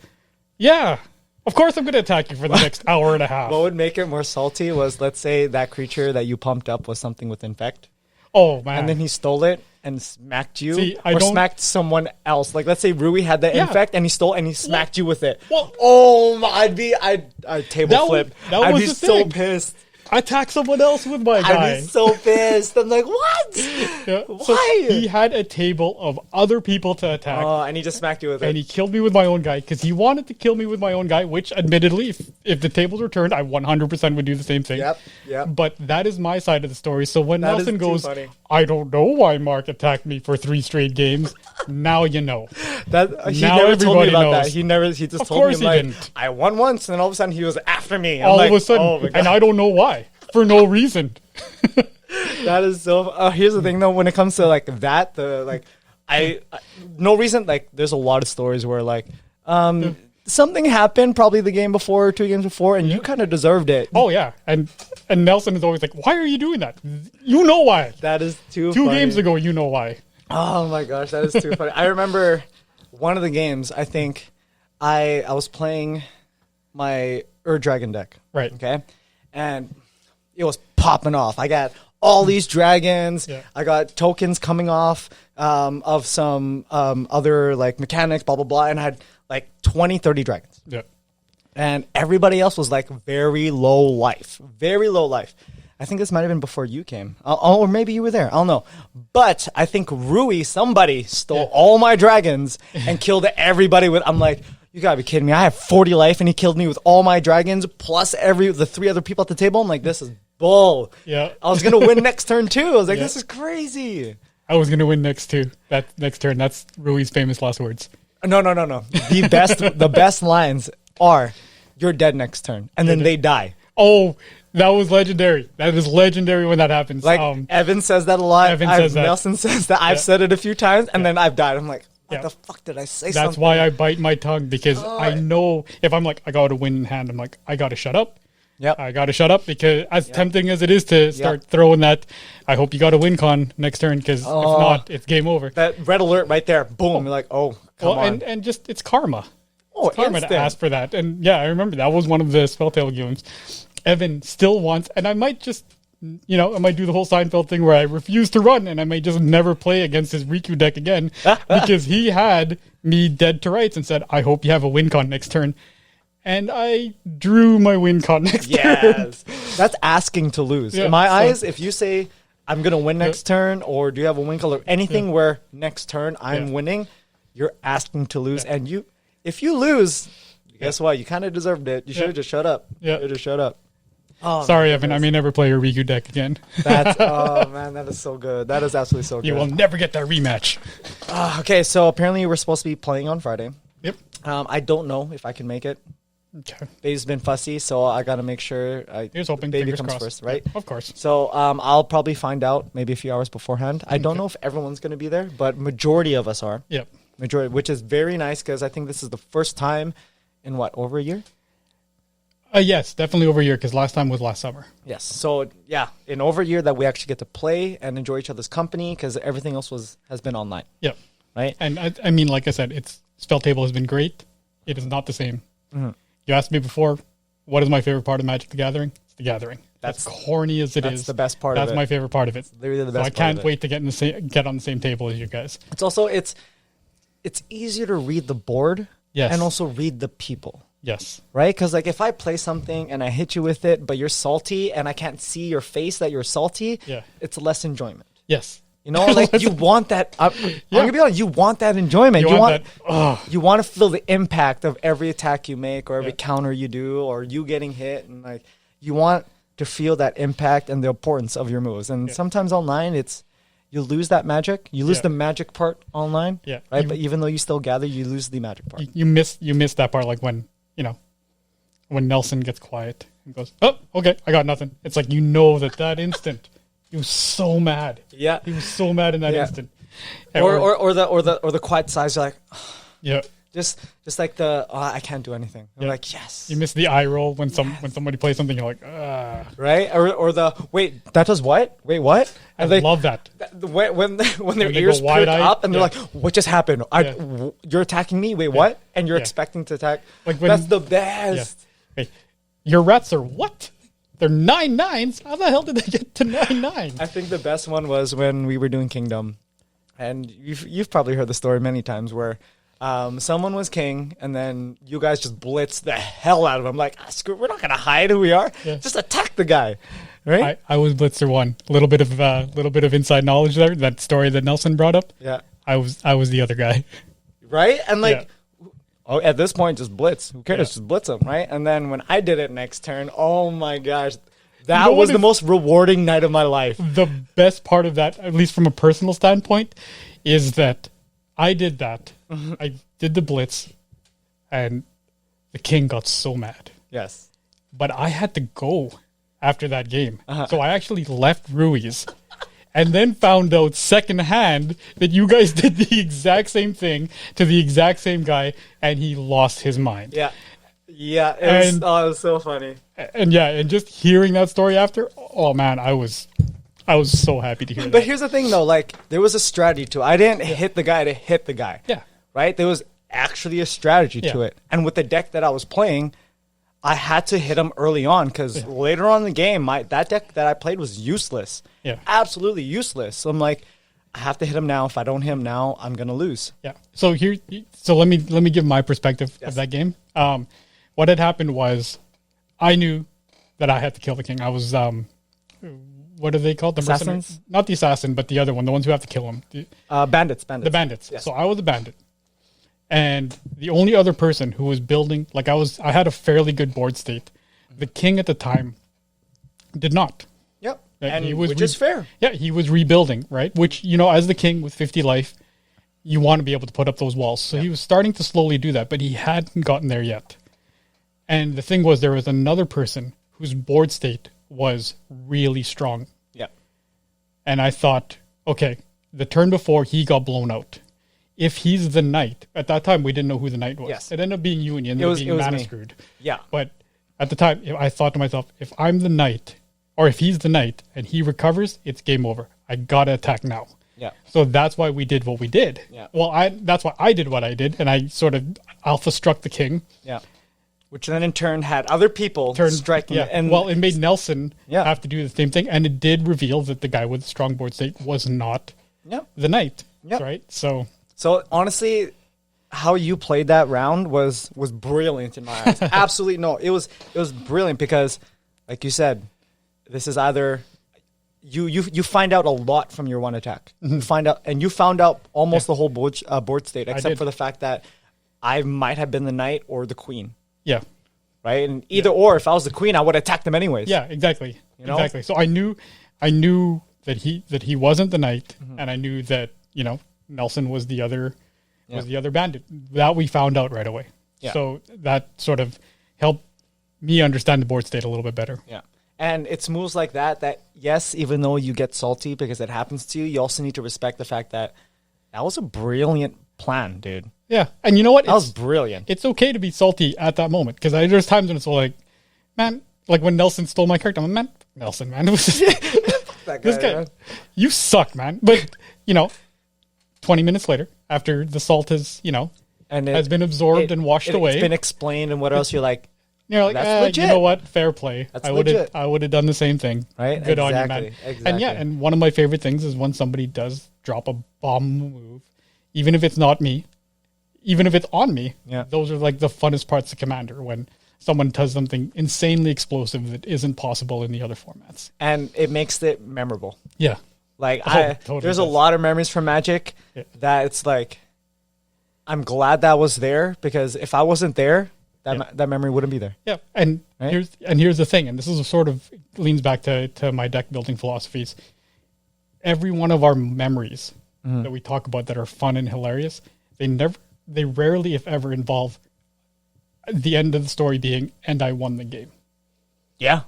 Yeah, of course I'm going to attack you for the next hour and a half. What would make it more salty was, let's say that creature that you pumped up was something with infect, Oh, man. and then he stole it and smacked you, See, I or don't- smacked someone else. Like, let's say Rui had the Yeah. infect and he stole and he smacked you with it. Well- Oh my! I'd table That was- flip. that I'd was be the so thing. pissed. Attack someone else with my I'd guy. be so pissed. I'm like, what? Yeah. So Why? he had a table of other people to attack. And he just smacked you with And it. he killed me with my own guy because he wanted to kill me with my own guy, which admittedly, if the tables were turned, I 100% would do the same thing. Yep. But that is my side of the story. So when That is Nelson too goes, funny. I don't know why Mark attacked me for 3 straight games, now you know. He Now never told me everybody about knows. that. He just Of told me, course I'm he like, didn't. I won once, and all of a sudden he was after me. I'm All like, of a sudden. oh my God. And I don't know why. For no reason. That is so. Here's the thing, though. When it comes to like that, I no reason. Like, there's a lot of stories where like, something happened probably the game before, or 2 games before, and you kind of deserved it. Oh, yeah. And Nelson is always like, why are you doing that? You know why. That is too. 2 funny. games ago, you know why. Oh my gosh, that is too funny. I remember one of the games. I think I was playing my Dragon deck. Right. Okay, and it was popping off. I got all these dragons. Yeah. I got tokens coming off of some other like mechanics, blah, blah, blah. And I had like 20, 30 dragons. Yeah. And everybody else was like very low life. Very low life. I think this might have been before you came. Or maybe you were there. I don't know. But I think somebody stole all my dragons and killed everybody with... I'm like... You gotta be kidding me. I have 40 life and he killed me with all my dragons plus the 3 other people at the table. I'm like, this is bull. Yeah. I was gonna win next turn too. I was like, Yeah. this is crazy. I was going to win next too. That next turn. That's Rui's famous last words. No. The best lines are, you're dead next turn. And then they die. Oh, that was legendary. That is legendary when that happens. Like, Evan says that a lot. Evan says that. Nelson says that. I've said it a few times and then I've died. I'm like, what Yeah. the fuck did I say? That's why I bite my tongue, because I know if I'm like, I got to win in hand, I'm like, I got to shut up. Yep. I got to shut up, because as tempting as it is to start throwing that, I hope you got to win con next turn, because if not, it's game over. That red alert right there. Boom. You're like, oh, come on. And just, it's karma. Oh, It's karma instant. to ask for that. And yeah, I remember that was one of the Spelltail games. Evan still wants, and I might just, I might do the whole Seinfeld thing where I refuse to run, and I may just never play against his Riku deck again, because he had me dead to rights and said, I hope you have a win con next turn. And I drew my win con next turn. Yes. That's asking to lose. Yeah, In my so- eyes, if you say, I'm going to win next turn, or do you have a win color, anything where next turn I'm winning, you're asking to lose. And if you lose, guess what? You kind of deserved it. You should have just shut up. Yeah. You should have just shut up. Oh, Sorry, Evan, I may never play your Riku deck again. oh, man, that is so good. That is absolutely so good. You will never get that rematch. Okay, so apparently we're supposed to be playing on Friday. Yep. I don't know if I can make it. Okay. Baby's been fussy, so I got to make sure Here's hoping. baby Fingers comes crossed. first, right? Yeah, of course. So I'll probably find out maybe a few hours beforehand. I don't know if everyone's going to be there, but majority of us are. Yep. Majority, which is very nice because I think this is the first time in over a year? Yes, definitely over a year, because last time was last summer. Yes. So yeah, in over a year that we actually get to play and enjoy each other's company, because everything else has been online. Yep. Right. And I mean, like I said, Spell Table has been great. It is not the same. Mm-hmm. You asked me before, what is my favorite part of Magic the Gathering? It's the Gathering. That's corny as it is. That's the best part of it. That's my favorite part of it. It's literally the best I can't wait to get on the same table as you guys. It's also it's easier to read the board, yes, and also read the people. Yes. Right? Because like if I play something and I hit you with it, but you're salty and I can't see your face that you're salty, it's less enjoyment. Yes. You know, like you want that. I'm gonna be honest. You want that enjoyment. You want you want to feel the impact of every attack you make or every counter you do or you getting hit, and like you want to feel that impact and the importance of your moves. And sometimes online, you lose that magic. You lose the magic part online. Yeah. Right. But even though you still gather, you lose the magic part. You miss that part, like when when Nelson gets quiet and goes, "Oh, okay, I got nothing." It's like that instant. He was so mad. Yeah, he was so mad in that instant. Or the quiet sighs. You're like, yeah, just like I can't do anything. You're like, yes. You miss the eye roll when somebody plays something. You're like, right? Or the wait, that does what? Wait, what? And I love that when their ears perk up and they're like, what just happened? You're attacking me. Wait, what? And you're expecting to attack. Like that's the best. Yeah. Hey, your rats are what? They're 9/9s. How the hell did they get to 9/9? I think the best one was when we were doing Kingdom, and you've probably heard the story many times where someone was king, and then you guys just blitzed the hell out of him. Like, screw, we're not gonna hide who we are. Yeah. Just attack the guy, right? I was Blitzer 1. A little bit of inside knowledge there. That story that Nelson brought up. Yeah, I was the other guy, right? And like. Yeah. Oh, at this point, just blitz. Who cares? Yeah. Just blitz them, right? And then when I did it next turn, oh my gosh, that was the most rewarding night of my life. The best part of that, at least from a personal standpoint, is that I did that. Mm-hmm. I did the blitz, and the king got so mad. Yes. But I had to go after that game. Uh-huh. So I actually left Ruiz. And then found out secondhand that you guys did the exact same thing to the exact same guy, and he lost his mind. Yeah. Yeah. It was so funny. And just hearing that story after, oh man, I was so happy to hear that. But here's the thing though, like there was a strategy to it. I didn't hit the guy to hit the guy. Yeah. Right? There was actually a strategy to it. And with the deck that I was playing, I had to hit him early on because later on in the game, that deck that I played was useless. Yeah, absolutely useless. So I'm like, I have to hit him now. If I don't hit him now, I'm gonna lose. Yeah. So let me give my perspective of that game. What had happened was, I knew that I had to kill the king. I was what are they called? The assassins? Not the assassin, but the other one, the ones who have to kill him. Bandits. The bandits. Yes. So I was a bandit. And the only other person who was building, like I had a fairly good board state. The king at the time did not. Yep. And which is fair. Yeah, he was rebuilding, right? Which, as the king with 50 life, you want to be able to put up those walls. So he was starting to slowly do that, but he hadn't gotten there yet. And the thing was, there was another person whose board state was really strong. Yeah. And I thought, okay, the turn before he got blown out. If he's the knight, at that time we didn't know who the knight was. Yes. It ended up being you, and you ended up being mana screwed. Yeah. But at the time, I thought to myself, if I'm the knight, or if he's the knight and he recovers, it's game over. I gotta attack now. Yeah. So that's why we did what we did. Yeah. Well, that's why I did what I did, and I sort of alpha struck the king. Yeah. Which then in turn had other people striking. Yeah. And it made Nelson have to do the same thing, and it did reveal that the guy with the strong board state was not the knight. Yep. Right. So honestly, how you played that round was brilliant in my eyes. Absolutely no, it was brilliant because, like you said, this is either you find out a lot from your one attack. Mm-hmm. You found out almost the whole board state, except for the fact that I might have been the knight or the queen. Yeah, right. And either or, if I was the queen, I would attack them anyways. Yeah, exactly. Exactly. So I knew that he wasn't the knight, and I knew that Nelson was the other bandit. That we found out right away. Yeah. So that sort of helped me understand the board state a little bit better. Yeah. And it's moves like that yes, even though you get salty because it happens to you, you also need to respect the fact that was a brilliant plan, dude. Yeah. And you know what? That was brilliant. It's okay to be salty at that moment because there's times when it's like, man, like when Nelson stole my character, I'm like, man, Nelson, man, this guy, you suck, man. But 20 minutes later, after the salt has, has been absorbed and washed away, it's been explained, and what else you're like. You're like, that's legit. You know what? Fair play. That's I would have done the same thing. Right? Good on you, man. Exactly. And one of my favorite things is when somebody does drop a bomb move, even if it's not me, even if it's on me. Yeah. Those are like the funnest parts of Commander, when someone does something insanely explosive that isn't possible in the other formats. And it makes it memorable. Yeah. Like Totally there's a lot of memories from Magic that it's like, I'm glad that was there, because if I wasn't there, that memory wouldn't be there. Yeah, and right? here's the thing, and this is sort of leans back to my deck building philosophies. Every one of our memories that we talk about that are fun and hilarious, they rarely, if ever, involve the end of the story being, and I won the game. Yeah.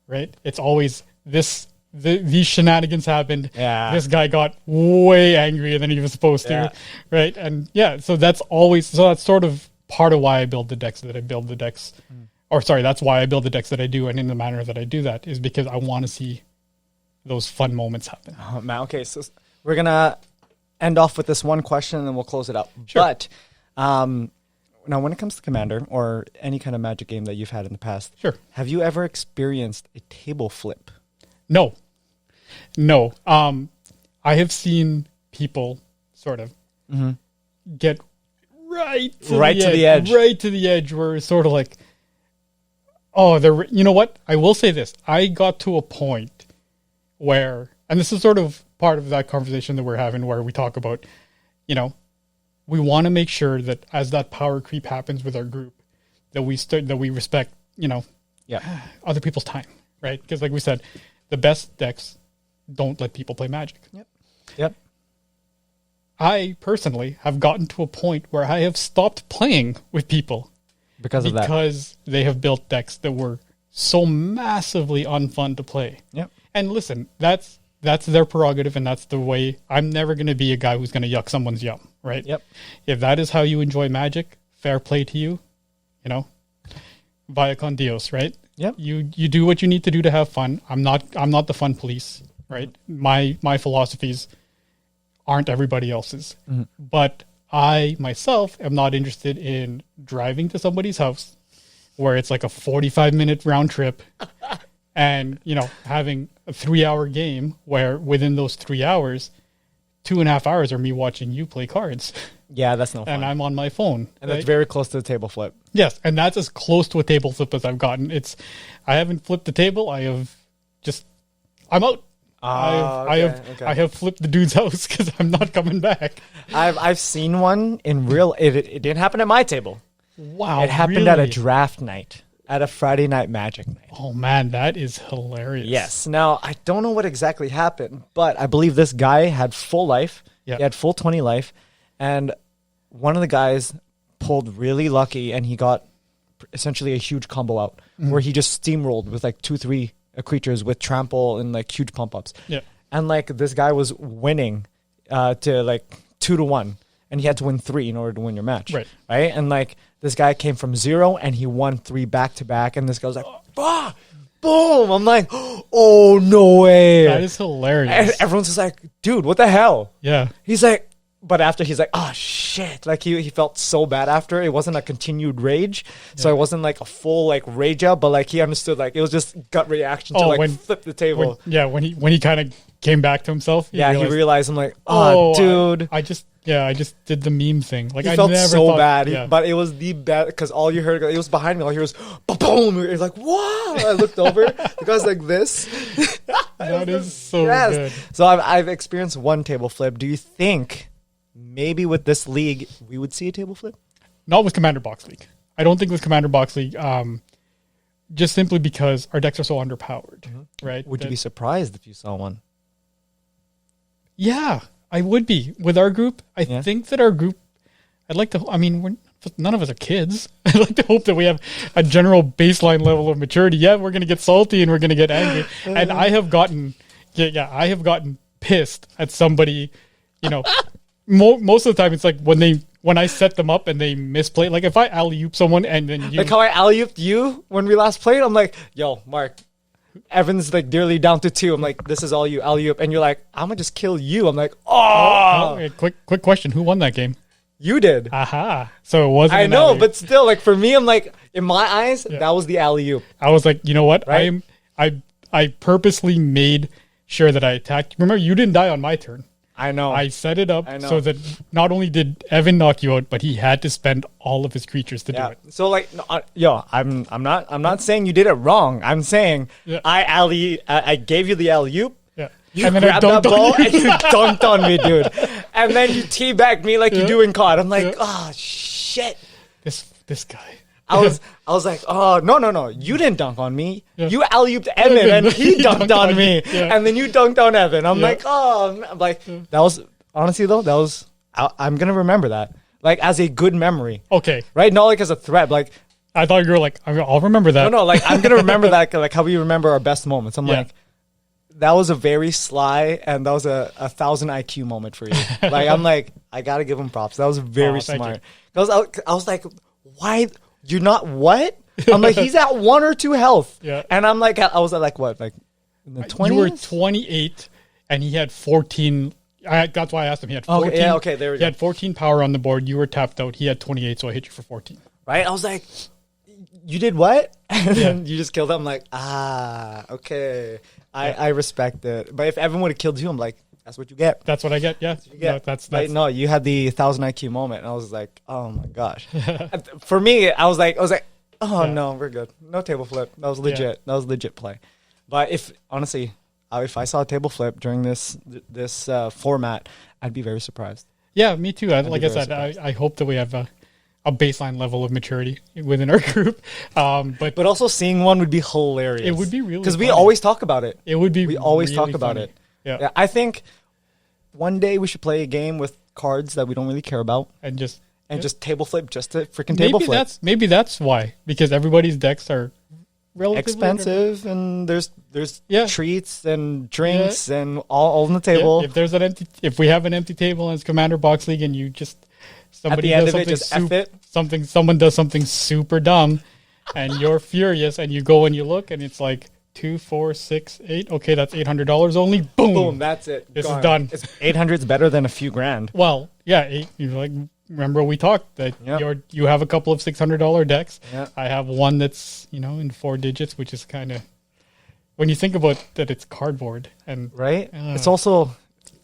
Right? It's always these shenanigans happened. Yeah. This guy got way angrier than he was supposed to. Right? And so that's sort of part of why I build the decks that I build the decks. Or sorry, that's why I build the decks that I do, and in the manner that I do that is because I want to see those fun moments happen. Oh, man. Okay, so we're going to end off with this one question, and then we'll close it up. Sure. But now, when it comes to Commander or any kind of Magic game that you've had in the past, have you ever experienced a table flip? No. I have seen people sort of get right to the edge, where it's sort of like, you know what? I will say this. I got to a point where, and this is sort of part of that conversation that we're having, where we talk about, we want to make sure that as that power creep happens with our group, that we respect, other people's time, right? Because like we said, the best decks don't let people play Magic. Yep. I personally have gotten to a point where I have stopped playing with people because they have built decks that were so massively unfun to play. Yep. And listen, that's their prerogative, and that's the way. I'm never going to be a guy who's going to yuck someone's yum, right? Yep. If that is how you enjoy Magic, fair play to you. Vaya con Dios, right? Yep. You do what you need to do to have fun. I'm not the fun police, right? My philosophies aren't everybody else's. But I myself am not interested in driving to somebody's house where it's like a 45-minute round trip and, having a 3-hour game where within those 3 hours, 2.5 hours are me watching you play cards. Yeah, that's no fun. And I'm on my phone. And that's very close to the table flip. Yes, and that's as close to a table flip as I've gotten. I haven't flipped the table. I'm out. I have flipped the dude's house because I'm not coming back. I've seen one in real. It didn't happen at my table. Wow, it happened at a draft night, at a Friday night Magic night. Oh man, that is hilarious. Yes. Now I don't know what exactly happened, but I believe this guy had full life. Yeah. He had full 20 life, and one of the guys pulled really lucky, and he got essentially a huge combo out where he just steamrolled with like 2-3 creatures with trample and like huge pump ups. Yeah. And like this guy was winning to like 2-1, and he had to win 3 in order to win your match. Right. Right. And like this guy came from 0 and he won 3 back to back. And this guy was like, boom. I'm like, oh, no way. That is hilarious. And everyone's just like, dude, what the hell? Yeah. He's like, but after he's like, oh shit. Like he felt so bad after. It wasn't a continued rage. So it wasn't like a full like rage out, but like he understood, like it was just gut reaction to flip the table. When he kind of came back to himself. He realized, I'm like, dude. I just did the meme thing. Like he I felt never so thought, bad, but it was the best because all you heard, it was behind me. All you heard was boom. It was like, wow. I looked over. The guy's like this. That is so good. So I've experienced one table flip. Do you think maybe with this league we would see a table flip? Not with Commander Box League. I don't think with Commander Box League. Just simply because our decks are so underpowered, right? Would you be surprised if you saw one? Yeah, I would be. With our group, I think that our group, I'd like to, none of us are kids. I'd like to hope that we have a general baseline level of maturity. Yeah, we're going to get salty and we're going to get angry. And I have gotten pissed at somebody, most of the time it's like when when I set them up and they misplay, like if I alley-oop someone and then you... Like how I alley-ooped you when we last played? I'm like, yo, Mark, Evan's like nearly down to 2. I'm like, this is all you, alley-oop. And you're like, I'm going to just kill you. I'm like, oh. Quick question. Who won that game? You did. Aha. So it wasn't I know, but still, like for me, I'm like, in my eyes, that was the alley-oop. I was like, you know what? Right? I purposely made sure that I attacked. Remember, you didn't die on my turn. I know. I set it up so that not only did Evan knock you out, but he had to spend all of his creatures to do it. So like, I'm not saying you did it wrong. I'm saying I gave you the alley-oop. Yeah. You grabbed that ball and you dunked on me, dude. And then you teabagged me like you do in COD. I'm like, oh shit. This guy. I was like, oh no, you didn't dunk on me. You alley-ooped Evan and he dunked on me, and then you dunked on Evan. I'm like, oh, I'm like, that was honestly though, I'm gonna remember that like as a good memory. Okay, right? Not like as a threat. Like I thought you were like, I'll remember that. No, like I'm gonna remember that like how we remember our best moments. I'm like, that was a very sly and that was a 1,000 IQ moment for you. Like I'm like, I gotta give him props. That was very smart. I was like, why? You're not what? I'm like, he's at 1 or 2 health. Yeah. And I'm like, I was at like what? Like in the 20s? You were 28 and he had 14. That's why I asked him. He had 14. Okay, there we go. He had 14 power on the board. You were tapped out. He had 28, so I hit you for 14. Right? I was like, you did what? And then you just killed him. I'm like, okay. I respect it. But if Evan would have killed you, I'm like, that's what you get. That's what I get. Yeah. That's what you get. That's no, you had the 1,000 IQ moment, and I was like, oh my gosh. For me, I was like, oh no, we're good. No table flip. That was legit. That was legit play. But if honestly, if I saw a table flip during this format, I'd be very surprised. Yeah, me too. Like I said, I hope that we have a baseline level of maturity within our group. But also seeing one would be hilarious. It would be really because we always talk about it. It would be. We always really talk about funny. it. Yeah, I think one day we should play a game with cards that we don't really care about and just table flip just to freaking table flip. Maybe that's why, because everybody's decks are relatively expensive and there's treats and drinks and all on the table. Yeah. If we have an empty table and it's Commander Box League and you just somebody does someone does something super dumb and you're furious and you go and you look and it's like 2, 4, 6, 8. Okay, that's $800 only. Boom, that's it. This is done. 800 is better than a few grand. Well, yeah, you're like, remember we talked that you have a couple of $600 decks. Yep. I have one that's in 4 digits, which is kind of when you think about that, it's cardboard and right. It's also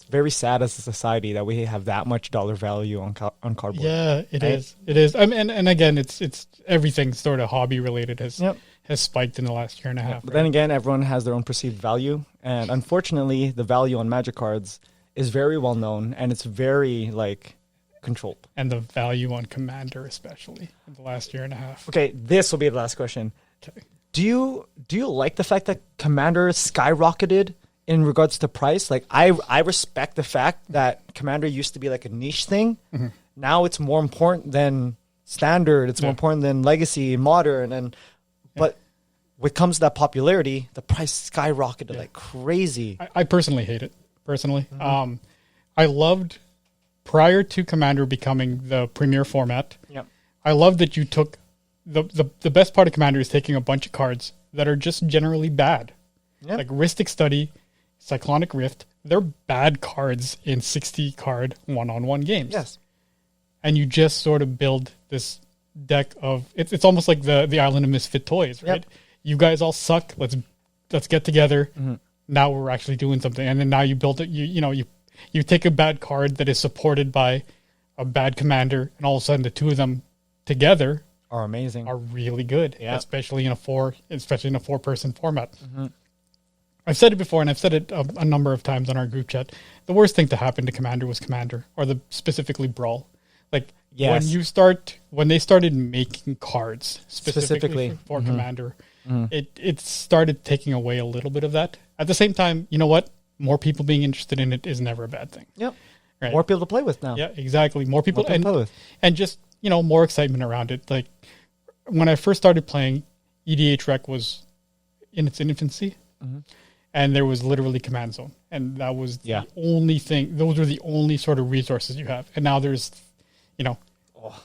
very sad as a society that we have that much dollar value on cardboard. Yeah, it is. It is. I mean, and again, it's everything sort of hobby related has spiked in the last year and a half. But then again, everyone has their own perceived value. And unfortunately, the value on Magic cards is very well known and it's very controlled. And the value on Commander, especially in the last year and a half. Okay, this will be the last question. Okay. Do you like the fact that Commander skyrocketed in regards to price? Like I respect the fact that Commander used to be like a niche thing. Mm-hmm. Now it's more important than Standard. It's more important than Legacy, Modern, but when it comes to that popularity, the price skyrocketed like crazy. I personally hate it. Mm-hmm. I loved prior to Commander becoming the premier format. Yep. I love that you took the best part of Commander is taking a bunch of cards that are just generally bad. Yep. Like Rhystic Study, Cyclonic Rift, they're bad cards in 60 card one-on-one games. Yes. And you just sort of build this deck of it's almost like the Island of Misfit Toys, right? Yep. You guys all suck. Let's get together. Mm-hmm. Now we're actually doing something. And then now you build it. You take a bad card that is supported by a bad commander, and all of a sudden the two of them together are amazing, are really good. Yeah. Especially in a 4-person format. Mm-hmm. I've said it before, and I've said it a number of times on our group chat. The worst thing to happen to Commander was Commander, or specifically Brawl. When they started making cards specifically for mm-hmm. Commander, mm-hmm. it started taking away a little bit of that. At the same time, you know what? More people being interested in it is never a bad thing. Yep. Right? More people to play with now. Yeah, exactly. More people to play with. And just, more excitement around it. Like when I first started playing, EDH Rec was in its infancy. Mm-hmm. And there was literally Command Zone. And that was the only thing. Those were the only sort of resources you have. And now there's,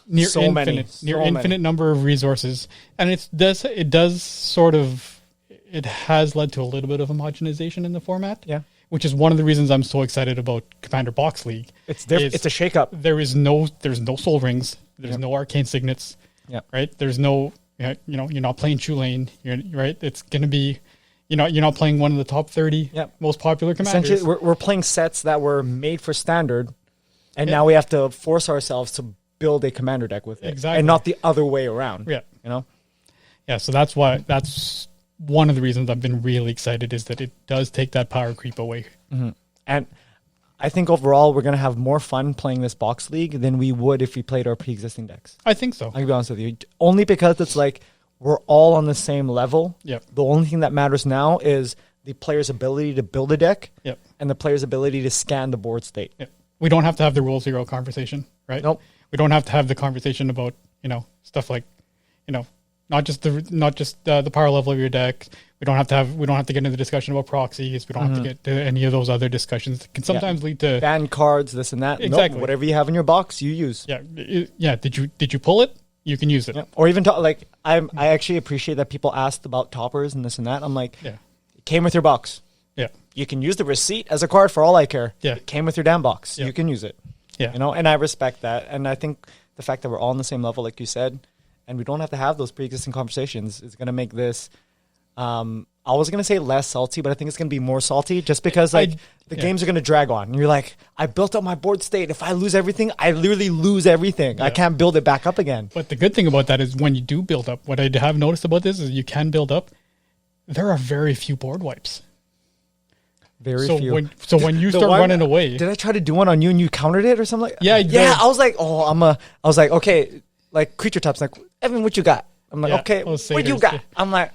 near so infinite, many, near so infinite many. number of resources, and it does sort of, it has led to a little bit of homogenization in the format. Yeah. Which is one of the reasons I'm so excited about Commander Box League. It's different. It's a shakeup. There's no Soul Rings. There's no Arcane Signets. Yeah. Right. There's no, you're not playing Tulane. You're right. It's going to be, you're not playing one of the top 30 most popular commanders. Essentially, we're playing sets that were made for standard, and now we have to force ourselves to build a commander deck with it. Exactly. And not the other way around. Yeah. Yeah. So that's one of the reasons I've been really excited, is that it does take that power creep away. Mm-hmm. And I think overall we're going to have more fun playing this box league than we would if we played our pre-existing decks. I think so. I can be honest with you. Only because it's like we're all on the same level. Yep. The only thing that matters now is the player's ability to build a deck and the player's ability to scan the board state. Yep. We don't have to have the Rule Zero conversation, right? Nope. We don't have to have the conversation about, stuff like, not just the power level of your deck. We don't have to get into the discussion about proxies. We don't have to get to any of those other discussions that can sometimes lead to ban cards, this and that. Exactly. Nope, whatever you have in your box, you use. Yeah. Did you pull it? You can use it. Yeah. Or even I actually appreciate that people asked about toppers and this and that. I'm like, it came with your box. Yeah. You can use the receipt as a card for all I care. Yeah. It came with your damn box. Yeah. You can use it. Yeah. And I respect that. And I think the fact that we're all on the same level, like you said, and we don't have to have those pre-existing conversations is going to make this, I was going to say less salty, but I think it's going to be more salty just because the games are going to drag on. And you're like, I built up my board state. If I lose everything, I literally lose everything. I can't build it back up again. But the good thing about that is when you do build up, what I have noticed about this is you can build up. There are very few board wipes. Very few. When you start running away. Did I try to do one on you and you countered it or something? Yeah. I was like, okay, like creature types. Like, Evan, what you got? I'm like, okay, what you got? I'm like,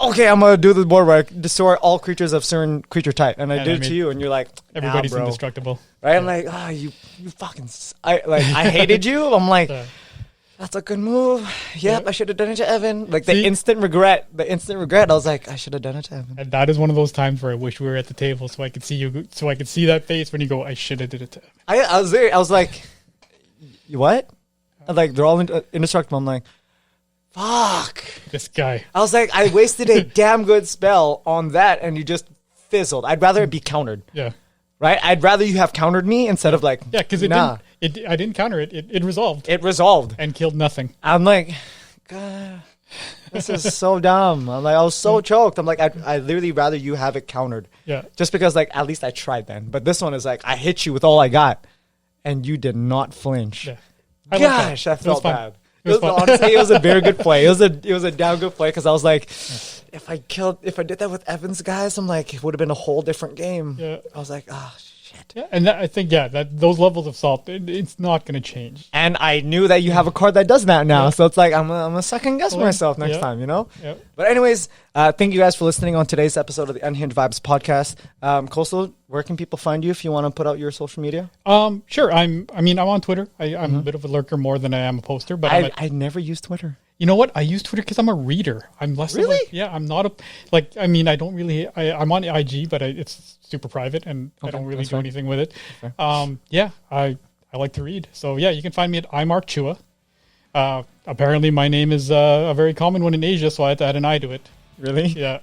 okay, I'm going to do the board where I destroy all creatures of certain creature type. And I did it to you, and you're like, everybody's bro. indestructible. Right? Yeah. I'm like, you fucking, I hated you. I'm like, that's a good move. Yep, I should have done it to Evan. Like the instant regret. I was like, I should have done it to Evan. And that is one of those times where I wish we were at the table so I could see you, so I could see that face when you go, I should have did it to Evan. I was there. I was like, you what? Like, they're all indestructible. I'm like, fuck. This guy. I was like, I wasted a damn good spell on that, and you just fizzled. I'd rather it be countered. Yeah. Right? I'd rather you have countered me instead of like, yeah, because I didn't counter it. It resolved. It resolved. And killed nothing. I'm like, God, this is so dumb. I'm like, I was so choked. I'm like, I literally rather you have it countered. Yeah. Just because, like, at least I tried then. But this one is like, I hit you with all I got, and you did not flinch. Yeah. Gosh, I felt bad. Honestly, it was a very good play. It was a damn good play because I was like, if I did that with Evans guys, I'm like, it would have been a whole different game. Yeah. I was like, oh shit. Yeah, and I think that those levels of salt, it's not going to change. And I knew that you have a card that does that now, so it's like I'm a second guess myself next time, you know. Yeah. But anyways, thank you guys for listening on today's episode of the Unhinged Vibes podcast. Coastal, where can people find you if you want to put out your social media? Sure. I'm on Twitter. I'm a bit of a lurker more than I am a poster, but I never use Twitter. You know what? I use Twitter because I'm a reader. I'm less really. I'm not I don't really. I'm on IG, but it's super private, and I don't really do anything with it. I like to read. So yeah, you can find me at iMarkChua. Apparently, my name is a very common one in Asia, so I had to add an I to it. Really? Yeah.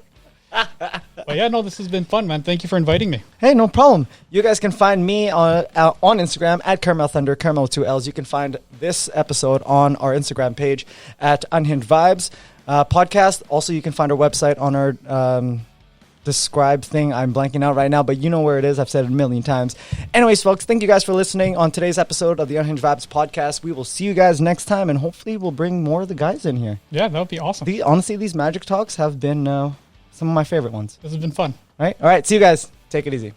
But yeah, no, this has been fun, man. Thank you for inviting me. Hey, no problem. You guys can find me on Instagram at Caramel Thunder, Caramel with 2 L's. You can find this episode on our Instagram page at Unhinged Vibes Podcast. Also, you can find our website on our described thing. I'm blanking out right now, but you know where it is. I've said it a million times. Anyways, folks, thank you guys for listening on today's episode of the Unhinged Vibes Podcast. We will see you guys next time, and hopefully we'll bring more of the guys in here. Yeah, that would be awesome. Honestly, these Magic Talks have been some of my favorite ones. This has been fun. All right. See you guys. Take it easy.